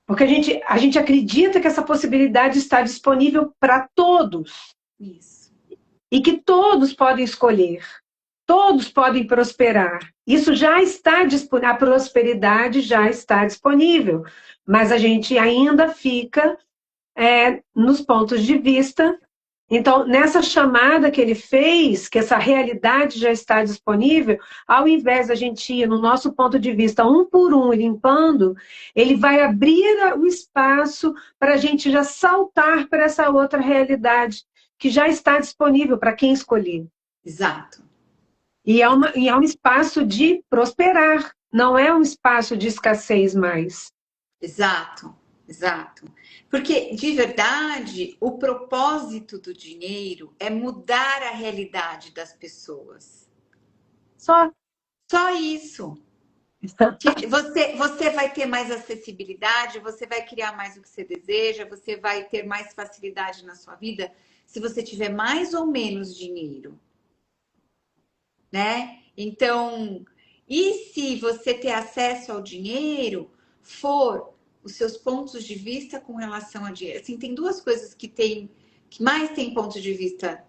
porque a gente acredita que essa possibilidade está disponível para todos, Isso. e que todos podem escolher. Todos podem prosperar. Isso já está disponível, a prosperidade já está disponível, mas a gente ainda fica nos pontos de vista Então, nessa chamada que ele fez, que essa realidade já está disponível, ao invés da gente ir no nosso ponto de vista um por um limpando, ele vai abrir o espaço para a gente já saltar para essa outra realidade que já está disponível para quem escolher. Exato. E é um espaço de prosperar, não é um espaço de escassez mais. Exato, exato. Porque, de verdade, o propósito do dinheiro é mudar a realidade das pessoas. Só. Só isso. Que você vai ter mais acessibilidade, você vai criar mais o que você deseja, você vai ter mais facilidade na sua vida se você tiver mais ou menos dinheiro, né? Então, e se você ter acesso ao dinheiro for os seus pontos de vista com relação a dinheiro? Assim, tem duas coisas que mais tem pontos de vista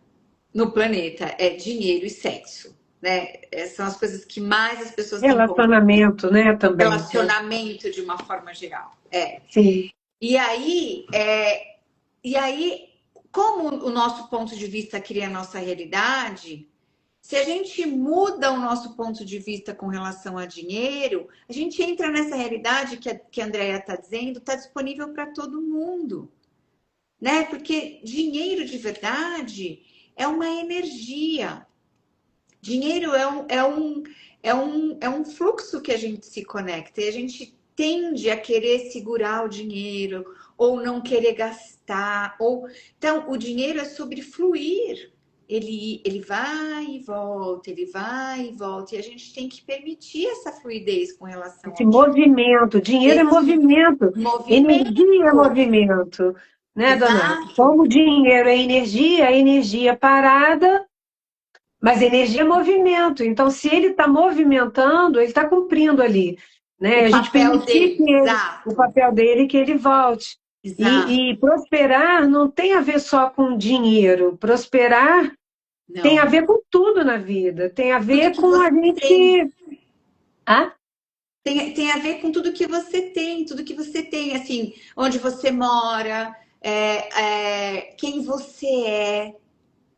no planeta, é dinheiro e sexo, né? São as coisas que mais as pessoas têm ponto de vista. Relacionamento, né, também. Relacionamento de uma forma geral. Sim. E aí, e aí, como o nosso ponto de vista cria a nossa realidade, se a gente muda o nosso ponto de vista com relação a dinheiro, a gente entra nessa realidade que a Andrea está dizendo, está disponível para todo mundo, né? Porque dinheiro de verdade é uma energia. Dinheiro é um fluxo que a gente se conecta e a gente tende a querer segurar o dinheiro ou não querer gastar. Então, o dinheiro é sobre fluir. Ele vai e volta, ele vai e volta, e a gente tem que permitir essa fluidez com relação Esse ao dinheiro. movimento, dinheiro é Esse movimento, energia é movimento. movimento, né, Donato? Exato. Como dinheiro é energia parada, mas energia é movimento. Então, se ele está movimentando, ele está cumprindo ali, né? O A gente papel permitir dele, que o exato. papel dele, que ele volte. Exato. E prosperar não tem a ver só com dinheiro. Prosperar tem a Não. ver com tudo na vida. Tem a Tudo ver que com você a tem. gente. Ah, Tem a ver com tudo que você tem, tudo que você tem, assim, onde você mora, quem você é,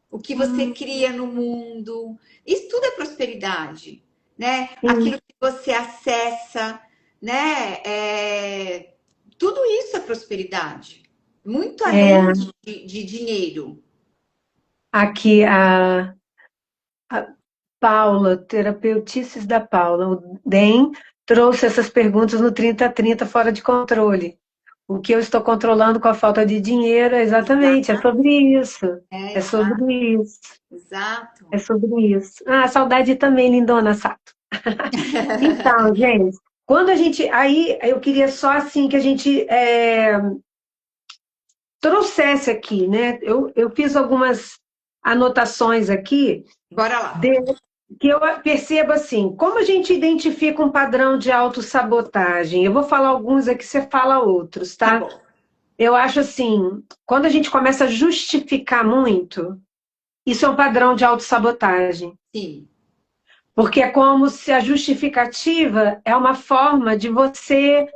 o que você cria no mundo. Isso tudo é prosperidade, né? sim. Aquilo que você acessa, né? Tudo isso é prosperidade. Muito além É, de dinheiro. aqui a Paula, Terapeutices da Paula, o DEM trouxe essas perguntas no 30-30 fora de controle. O que eu estou controlando com a falta de dinheiro, exatamente, é Exato, sobre isso. É exato, sobre isso. É exato. sobre isso. Ah, saudade também, lindona, Sato. Então, gente, quando a gente. Aí eu queria só assim que a gente trouxesse aqui, né? Eu fiz algumas anotações aqui Bora lá. de, que eu percebo assim, como a gente identifica um padrão de autossabotagem? Eu vou falar alguns aqui, você fala outros, Tá tá? bom. Eu acho assim, quando a gente começa a justificar muito, isso é um padrão de autossabotagem. Sim. Porque é como se a justificativa é uma forma de você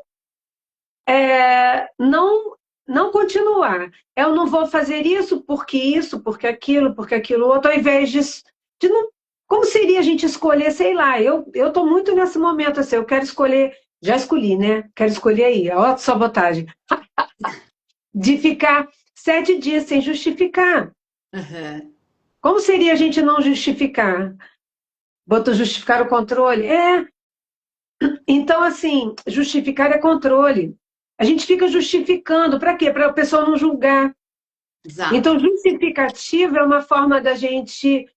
não continuar. Eu não vou fazer isso, porque aquilo outro, ao invés de não. Como seria a gente escolher, sei lá, eu estou muito nesse momento assim, eu quero escolher, já escolhi, né? Quero escolher aí, a autossabotagem, de ficar 7 dias sem justificar. Uhum. Como seria a gente não justificar? Botou justificar o controle? Então, assim, justificar é controle. A gente fica justificando, para quê? Para a pessoa não julgar. Exato. Então, justificativa é uma forma da gente.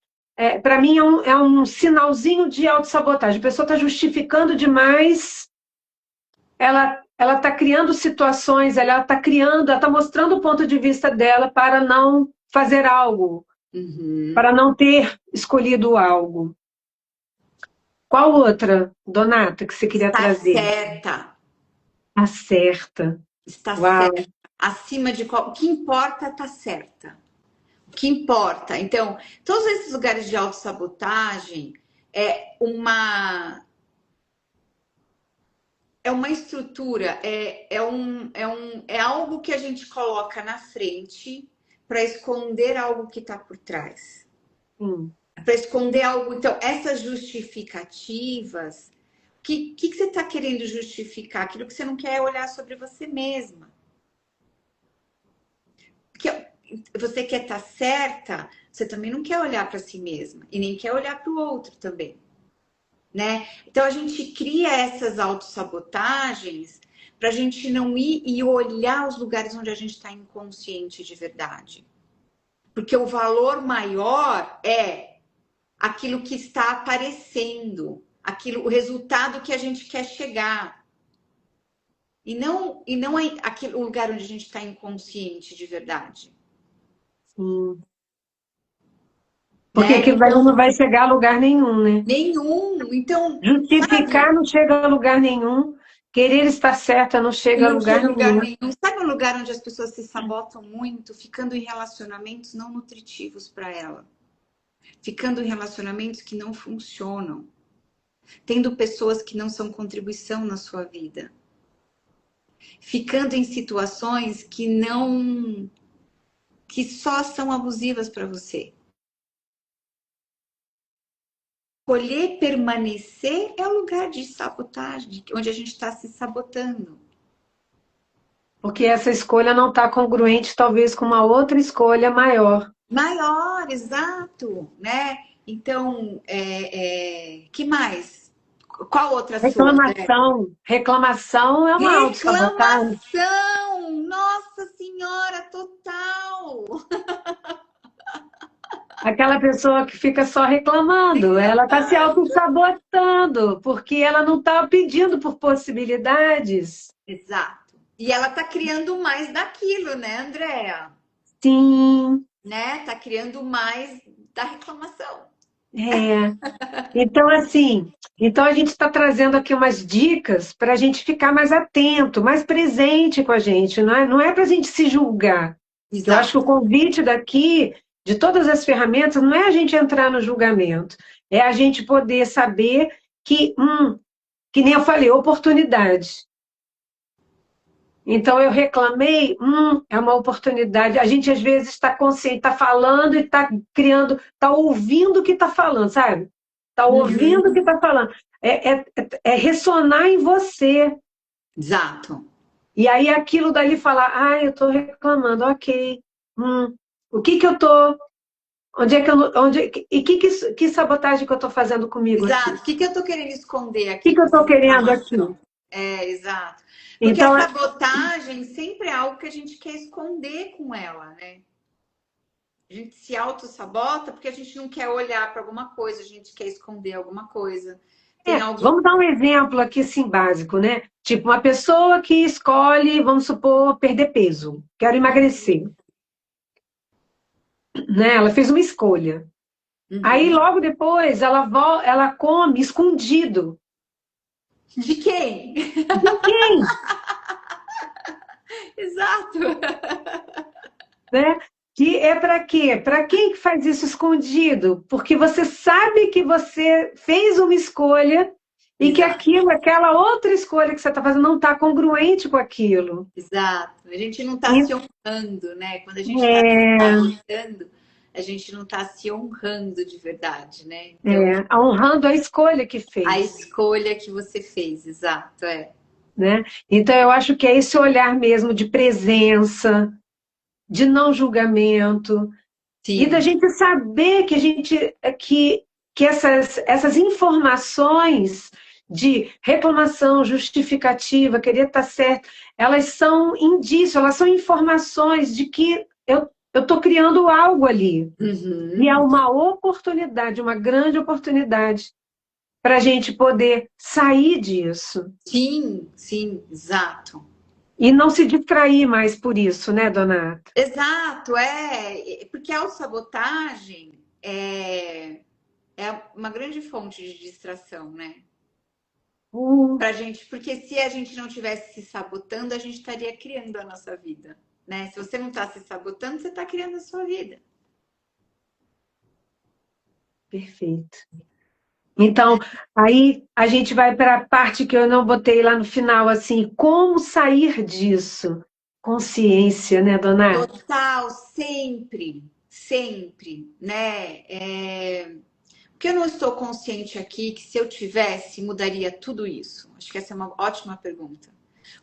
Para mim, é um sinalzinho de autossabotagem. A pessoa está justificando demais, ela está criando situações, ela está mostrando o ponto de vista dela para não fazer algo, Uhum. para não ter escolhido algo. Qual outra, Donata, que você queria Está trazer? certa. Acerta. Está certa. Uau. Acima de qual. O que importa está certa. O que importa. Então, todos esses lugares de autossabotagem é uma. É uma estrutura, é algo que a gente coloca na frente para esconder algo que está por trás. Sim. Para esconder algo. Então, essas justificativas, o que você está querendo justificar? Aquilo que você não quer olhar sobre você mesma. Porque você quer estar certa, você também não quer olhar para si mesma e nem quer olhar para o outro também, né? Então a gente cria essas autossabotagens para a gente não ir e olhar os lugares onde a gente está inconsciente de verdade. Porque o valor maior é aquilo que está aparecendo, aquilo, o resultado que a gente quer chegar. E não é aquele, o lugar onde a gente está inconsciente de verdade. Sim. Porque Né? aquilo daí não vai chegar a lugar nenhum, né? Nenhum. Então, Justificar sabe? não chega a lugar nenhum. Querer estar certa não chega a Não lugar chega a lugar nenhum. nenhum. Sabe um lugar onde as pessoas se sabotam muito, ficando em relacionamentos não nutritivos para ela? Ficando em relacionamentos que não funcionam. Tendo pessoas que não são contribuição na sua vida. Ficando em situações que só são abusivas para você. Escolher permanecer é o lugar de sabotagem, onde a gente está se sabotando. Porque essa escolha não está congruente, talvez, com uma outra escolha maior. Maior, exato, né? Então, que mais? Qual outra sua, André? Reclamação. Reclamação é uma autossabotagem. Reclamação! Nossa Senhora, total! Aquela pessoa que fica só reclamando, ela está se Reclamando. autossabotando, porque ela não está pedindo por possibilidades. Exato. E ela tá criando mais daquilo, né, Andréa? Sim, Né? Tá criando mais da reclamação. é. Então, assim, então a gente está trazendo aqui umas dicas para a gente ficar mais atento, mais presente com a gente, não é para a gente se julgar. Eu acho que o Exato. convite daqui, de todas as ferramentas, não é a gente entrar no julgamento, é a gente poder saber que nem eu falei, oportunidade. Então, eu reclamei, é uma oportunidade. A gente, às vezes, está consciente, está falando e está criando, está ouvindo o que está falando, sabe? Está ouvindo o que Uhum. está falando. É ressonar em você. Exato. E aí, aquilo dali falar, eu estou reclamando, ok. O que que eu estou... Onde é que eu... E que sabotagem que eu estou fazendo comigo aqui? Exato. O que eu tô querendo esconder O que aqui que eu com essa estou querendo aqui? reclamação? Exato. Porque a Então, sabotagem sempre é algo que a gente quer esconder com ela, né? A gente se auto-sabota porque a gente não quer olhar para alguma coisa, a gente quer esconder alguma coisa. Tem algo. vamos dar um exemplo aqui, assim, básico, né? Tipo, uma pessoa que escolhe, vamos supor, perder peso. Quero emagrecer, né? Ela fez uma escolha. Aí, Uhum. logo depois, ela come escondido. De quem? De quem? Exato. Né? Que é para quê? Para quem que faz isso escondido? Porque você sabe que você fez uma escolha e que Exato. aquilo, aquela outra escolha que você está fazendo não está congruente com aquilo. Exato. A gente não está E- se honrando, né? Quando a gente está se É, sabotando, a gente não está se honrando de verdade, né? Então, honrando a escolha que a fez. escolha que você fez, exato, Né? Então, eu acho que é esse olhar mesmo de presença, de não julgamento, e da Sim. gente saber que a gente que essas informações de reclamação, justificativa, querer estar certo, elas são indícios, elas são informações de que eu estou criando algo ali. E é Uhum. uma oportunidade, uma grande oportunidade para a gente poder sair disso. Sim, sim, exato. E não se distrair mais por isso, né, Donato? Exato, porque a autossabotagem é uma grande fonte de distração, né? Uh, Pra gente, porque se a gente não tivesse se sabotando, a gente estaria criando a nossa vida, né? Se você não está se sabotando, você está criando a sua vida. Perfeito. Então, aí a gente vai para a parte que eu não botei lá no final, assim, como sair disso? consciência, né, dona? Total, sempre, sempre, né? Porque eu não estou consciente aqui que se eu tivesse, mudaria tudo isso? Acho que essa é uma ótima pergunta.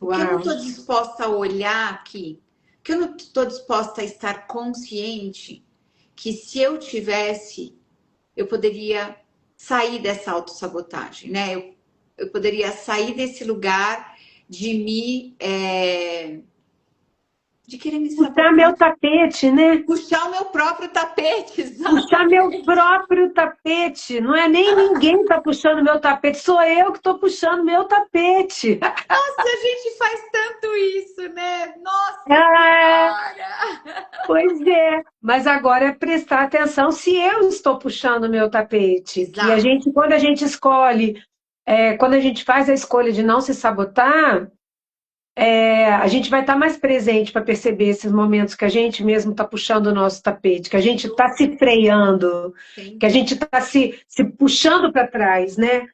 O que eu não Uau, estou disposta a olhar aqui, o que eu não estou disposta a estar consciente que se eu tivesse, eu poderia sair dessa autossabotagem, né? Eu poderia sair desse lugar de de querer me puxar sabotar, meu tapete, né? puxar o meu próprio tapete, Puxar meu exatamente. próprio tapete. Não é nem ninguém que está puxando meu tapete, sou eu que estou puxando meu tapete. Nossa, a gente faz tanto isso, né? Nossa É, Senhora! pois é. Mas agora é prestar atenção se eu estou puxando meu tapete. Que a Exato, gente, quando a gente escolhe, quando a gente faz a escolha de não se sabotar, a gente vai estar mais presente para perceber esses momentos que a gente mesmo está puxando o nosso tapete, que a gente está se freando, que a sempre. gente está se puxando para trás, né?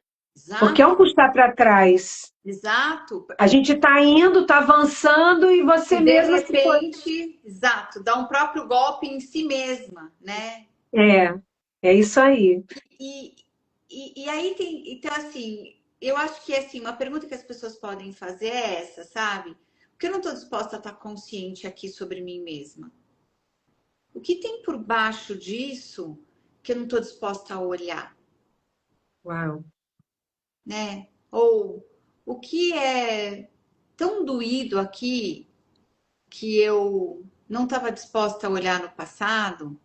Porque é um Exato, puxar para trás. exato. A gente está indo, está avançando e você E de mesmo se foi. repente, exato, dá um próprio golpe em si mesma, né? É, é isso aí. E, e aí tem, então assim, eu acho que assim, uma pergunta que as pessoas podem fazer é essa, sabe? Porque eu não estou disposta a estar consciente aqui sobre mim mesma. O que tem por baixo disso que eu não estou disposta a olhar, Uau. né? Ou o que é tão doído aqui que eu não estava disposta a olhar no passado,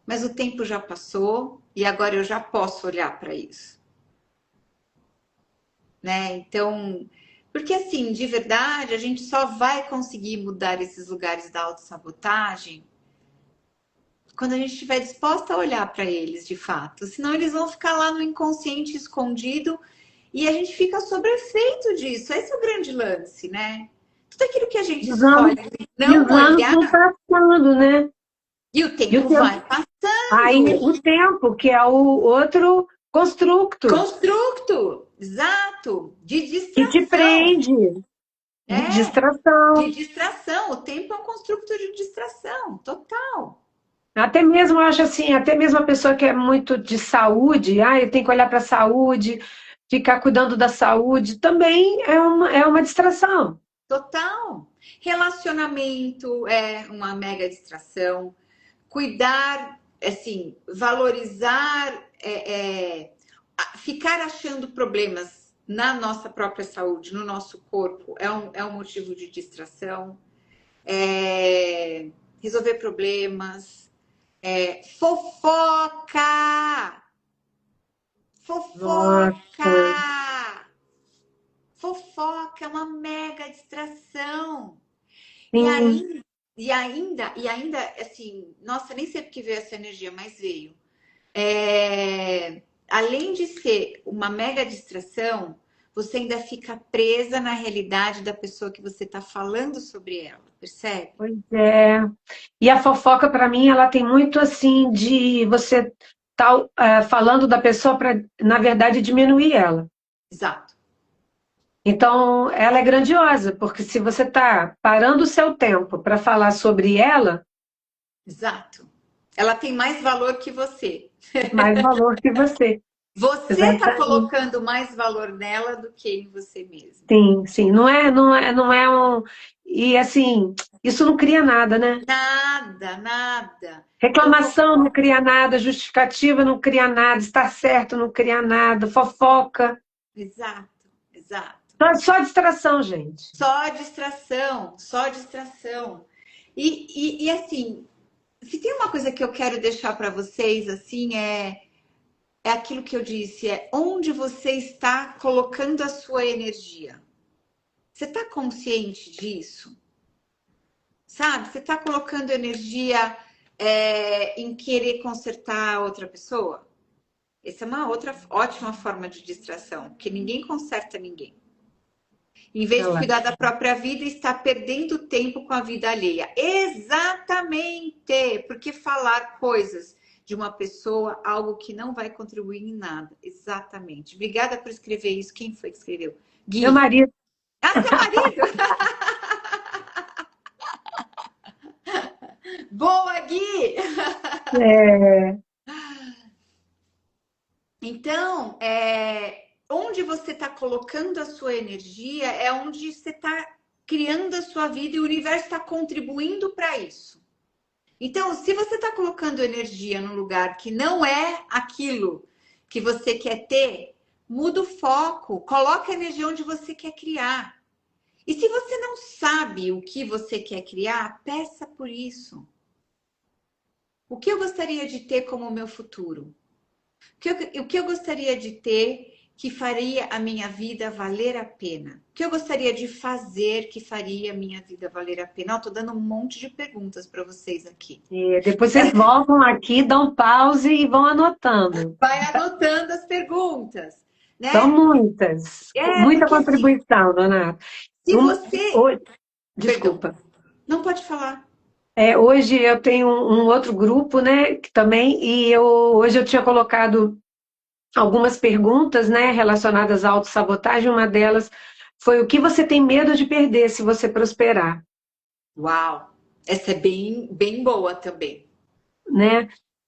mas o tempo já passou e agora eu já posso olhar para isso, né? Então, porque assim, de verdade, a gente só vai conseguir mudar esses lugares da autossabotagem quando a gente estiver disposta a olhar para eles de fato. Senão eles vão ficar lá no inconsciente escondido e a gente fica sob efeito disso. Esse é o grande lance, né? Tudo aquilo que a gente Os anos, escolhe e os não anos olhar vão passando, né? e o E o tempo tempo, vai aí passando. o tempo, que é o outro construto, Construto, exato, de que te distração. prende, de É, de distração. distração. O tempo é um construto de distração, total. Até mesmo, eu acho assim, até mesmo a pessoa que é muito de saúde, eu tenho que olhar para a saúde, ficar cuidando da saúde, também é uma distração. Total. Relacionamento é uma mega distração. Cuidar, assim, valorizar, ficar achando problemas na nossa própria saúde, no nosso corpo, é um motivo de distração. Resolver problemas. Fofoca! Nossa, Fofoca! Fofoca é uma mega distração. E sim, aí, e ainda, assim, nossa, nem sei porque veio essa energia, mas veio. Além de ser uma mega distração, você ainda fica presa na realidade da pessoa que você está falando sobre ela, percebe? pois é. E a fofoca, para mim, ela tem muito assim de você estar falando da pessoa para, na verdade, diminuir ela. Exato, Então, ela é grandiosa, porque se você está parando o seu tempo para falar sobre ela, exato. Ela tem mais valor que você. mais valor que você. Você está Exatamente. colocando mais valor nela do que em você mesmo. Sim, sim. Não é um. E assim, isso não cria nada, né? Nada, nada. Então, Reclamação não cria nada, justificativa não cria nada, estar certo não cria nada, fofoca. exato, exato. Só distração, gente. Só distração, só distração. E assim, se tem uma coisa que eu quero deixar para vocês, assim, é aquilo que eu disse, é onde você está colocando a sua energia. Você está consciente disso? Sabe? Você está colocando energia em querer consertar a outra pessoa? Essa é uma outra ótima forma de distração, porque ninguém conserta ninguém. Em vez Olha de lá. cuidar da própria vida, está perdendo tempo com a vida alheia. Exatamente! Porque falar coisas de uma pessoa, algo que não vai contribuir em nada. Exatamente. Obrigada por escrever isso. Quem foi que escreveu? Meu Gui. marido, Ah, seu marido? Boa, Gui! É, Então, onde você está colocando a sua energia é onde você está criando a sua vida e o universo está contribuindo para isso. Então, se você está colocando energia num lugar que não é aquilo que você quer ter, muda o foco, coloca a energia onde você quer criar. E se você não sabe o que você quer criar, peça por isso. O que eu gostaria de ter como meu futuro? O que eu gostaria de ter que faria a minha vida valer a pena? O que eu gostaria de fazer que faria a minha vida valer a pena? Estou dando um monte de perguntas para vocês aqui. e depois vocês voltam aqui, dão pause e vão anotando. Vai anotando as perguntas, São né? muitas, muita Porque assim, contribuição, Dona. se Uma, você. ho- Perdão, Desculpa. não pode falar. Hoje eu tenho um outro grupo, né, que também, e hoje eu tinha colocado algumas perguntas, né, relacionadas à autossabotagem. Uma delas foi: o que você tem medo de perder se você prosperar, Uau! Essa é bem, bem boa também. né?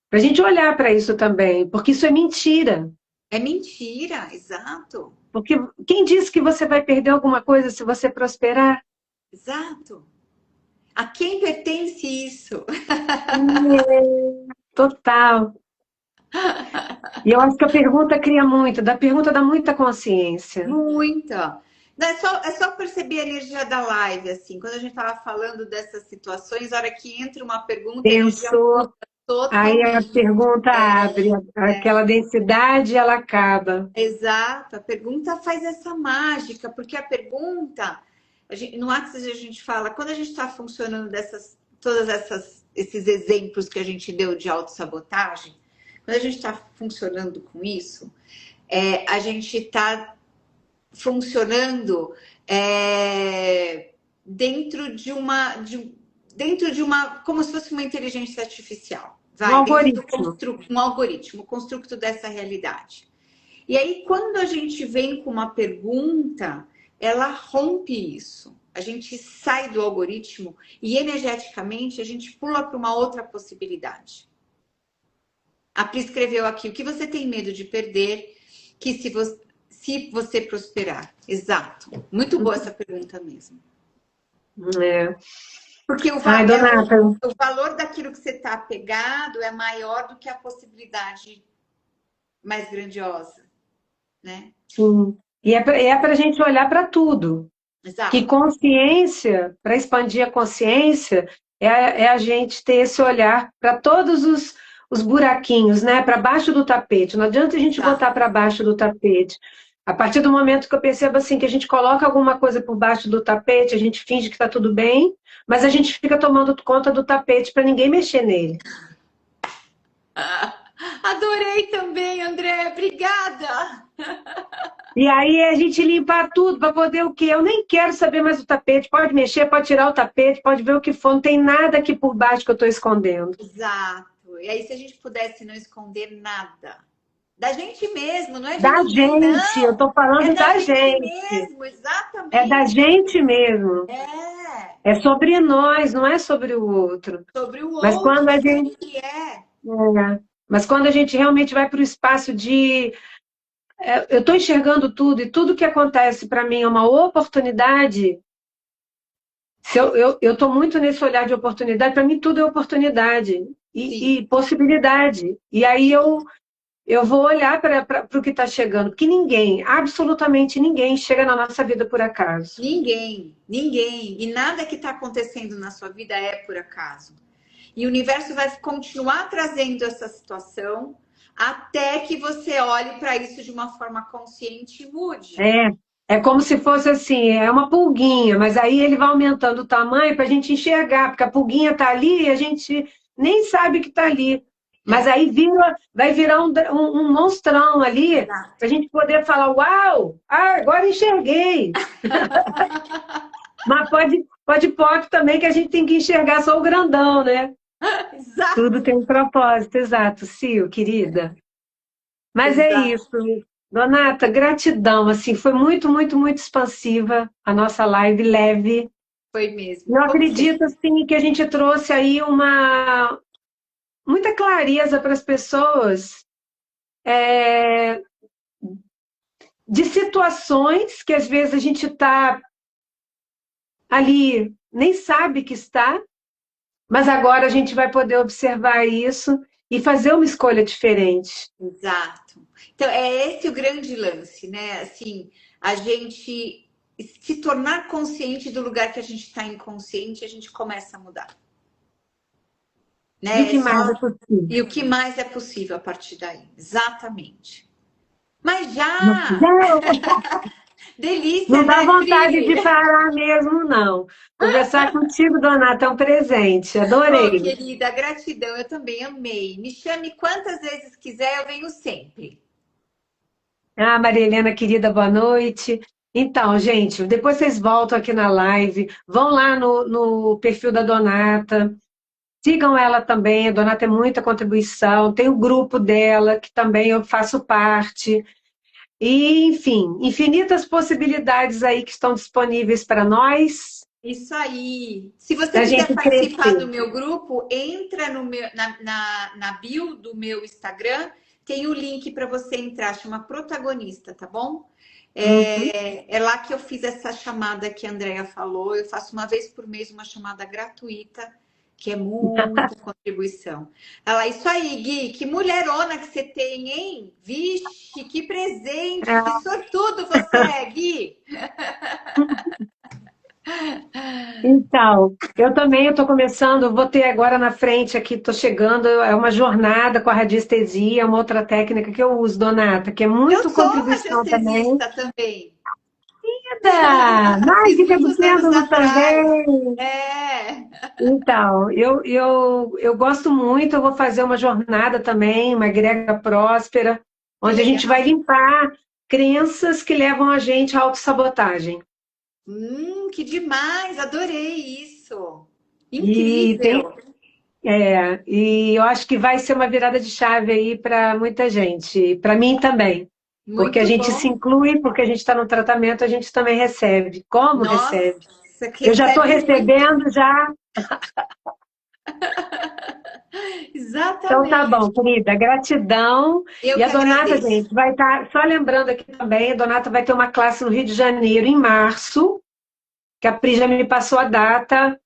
Para a gente olhar para isso também, porque isso é mentira. É mentira, exato. Porque quem disse que você vai perder alguma coisa se você prosperar? Exato. A quem pertence isso? Total. E eu acho que a pergunta cria muito, da pergunta dá muita consciência. Muita. Não, é só perceber a energia da live, assim. Quando a gente estava falando dessas situações, a hora que entra uma pergunta, a energia muda Pensou, aí a totalmente. pergunta abre, É, aquela densidade ela acaba. exato. A pergunta faz essa mágica, porque a pergunta, no Axis a gente fala, quando a gente está funcionando esses exemplos que a gente deu de autossabotagem, quando a gente está funcionando com isso, a gente está funcionando dentro de uma, como se fosse uma inteligência artificial, Um vai, dentro do algoritmo. construto, um algoritmo, o construto dessa realidade. E aí, quando a gente vem com uma pergunta, ela rompe isso. A gente sai do algoritmo e energeticamente a gente pula para uma outra possibilidade. A Pri escreveu aqui: o que você tem medo de perder que se você prosperar? Exato. Muito boa essa pergunta mesmo. É. Porque Ai, Donata, o valor daquilo que você está apegado é maior do que a possibilidade mais grandiosa, né? sim. E é para a gente olhar para tudo. Que Exato. consciência, para expandir a consciência, é a gente ter esse olhar para todos os buraquinhos, né? Para baixo do tapete. Não adianta a gente Exato. botar para baixo do tapete. A partir do momento que eu percebo assim que a gente coloca alguma coisa por baixo do tapete, a gente finge que está tudo bem, mas a gente fica tomando conta do tapete para ninguém mexer nele. Adorei também, André. Obrigada. E aí a gente limpa tudo para poder o quê? Eu nem quero saber mais do tapete. Pode mexer, pode tirar o tapete, pode ver o que for. Não tem nada aqui por baixo que eu estou escondendo. Exato. E aí, se a gente pudesse não esconder nada da gente mesmo, não é de Da ninguém, gente, eu não. estou É falando da da gente gente. mesmo, É da exatamente. gente mesmo. É É sobre nós, não é sobre o outro. sobre o Mas quando outro, a como gente, é que é? mas quando a gente realmente vai para o espaço de eu estou enxergando tudo e tudo que acontece para mim é uma oportunidade. Se eu estou muito nesse olhar de oportunidade, para mim tudo é oportunidade Sim, e possibilidade. E aí eu vou olhar para o que está chegando, porque ninguém, absolutamente ninguém, chega na nossa vida por acaso. ninguém, ninguém. E nada que está acontecendo na sua vida é por acaso. E o universo vai continuar trazendo essa situação até que você olhe para isso de uma forma consciente e mude. É, é como se fosse assim, é uma pulguinha, mas aí ele vai aumentando o tamanho para a gente enxergar, porque a pulguinha está ali e a gente nem sabe que está ali. Mas É, aí vai virar um monstrão ali exato. para a gente poder falar, uau, agora enxerguei. Mas pode também que a gente tem que enxergar só o grandão, né? Exato. Tudo tem um propósito, exato, Sil, querida. Mas é Exato. isso. Donata, gratidão, assim, foi muito, muito, muito expansiva a nossa live, leve, Foi mesmo. Eu Como sempre. acredito assim que a gente trouxe aí uma muita clareza para as pessoas de situações que às vezes a gente está ali, nem sabe que está, mas agora a gente vai poder observar isso e fazer uma escolha diferente. Exato. Então, é esse o grande lance, né? Assim, a gente se tornar consciente do lugar que a gente está inconsciente, a gente começa a mudar, E o né? É que mais é só. possível? E o que mais é possível a partir daí? Exatamente. Mas Não, já! Delícia, não dá né, vontade Cri? de parar mesmo, não. Conversar contigo, Donata, é um presente. Oh, Adorei. querida, gratidão, eu também amei. Me chame quantas vezes quiser, eu venho sempre. Ah, Maria Helena, querida, boa noite. Então, gente, depois vocês voltam aqui na live, vão lá no perfil da Donata, sigam ela também, a Donata é muita contribuição, tem o grupo dela, que também eu faço parte, e, enfim, infinitas possibilidades aí que estão disponíveis para nós, Isso aí. Se você da quiser gente participar do crescer. meu grupo, entra no meu, na bio do meu Instagram, tem o link para você entrar, chama Protagonista, tá bom? Uhum. É lá que eu fiz essa chamada que a Andrea falou. Eu faço uma vez por mês uma chamada gratuita, que é muita contribuição. Ela, isso aí, Gui, que mulherona que você tem, hein? Vixe, que presente, que sortudo você é, Gui. Então, eu também estou começando, vou ter agora na frente aqui, estou chegando, é uma jornada com a radiestesia, uma outra técnica que eu uso, Donata, que é Eu muito sou contribuição também. radiestesista também. Fiz Mágica do muitos anos pêndulo atrás. também. É. Então, eu gosto muito, eu vou fazer uma jornada também, uma egrégora próspera, Que onde a gente legal. vai limpar crenças que levam a gente à autossabotagem. Que demais. Adorei isso. E tem, Incrível. e eu acho que vai ser uma virada de chave aí para muita gente, para mim também, porque a Muito gente se bom. inclui, porque a gente está no tratamento, a gente também recebe. Como recebe? Nossa, Eu já estou recebe muito. recebendo já. Então tá Exatamente. bom, querida, gratidão. Eu E a que Donata, agradeço. gente, vai estar, só lembrando aqui também, a Donata vai ter uma classe no Rio de Janeiro em março, que a Pri já me passou a data,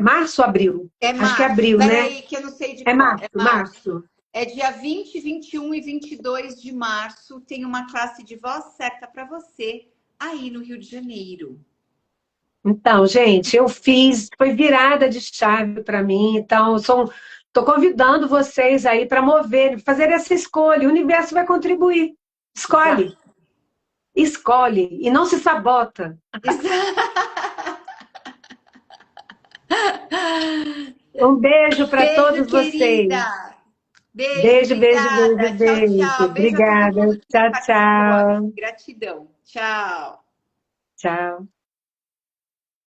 março ou abril? É Acho que é março. abril, né? Peraí, que eu não sei de É cor. É março, março. março. É dia 20, 21 e 22 de março. Tem uma classe de voz certa para você aí no Rio de Janeiro. Então, gente, eu fiz, foi virada de chave para mim. Então, estou convidando vocês aí para mover, fazer essa escolha. O universo vai contribuir. Exato. Escolhe, escolhe e não se sabota. Um beijo para Beijo, todos vocês. querida. Beijo, Beijo, beijo, beijo, obrigada. Tchau, beijo. tchau. Beijo a todo Obrigada. mundo que Tchau, participou aqui. tchau. Gratidão. Tchau. Tchau.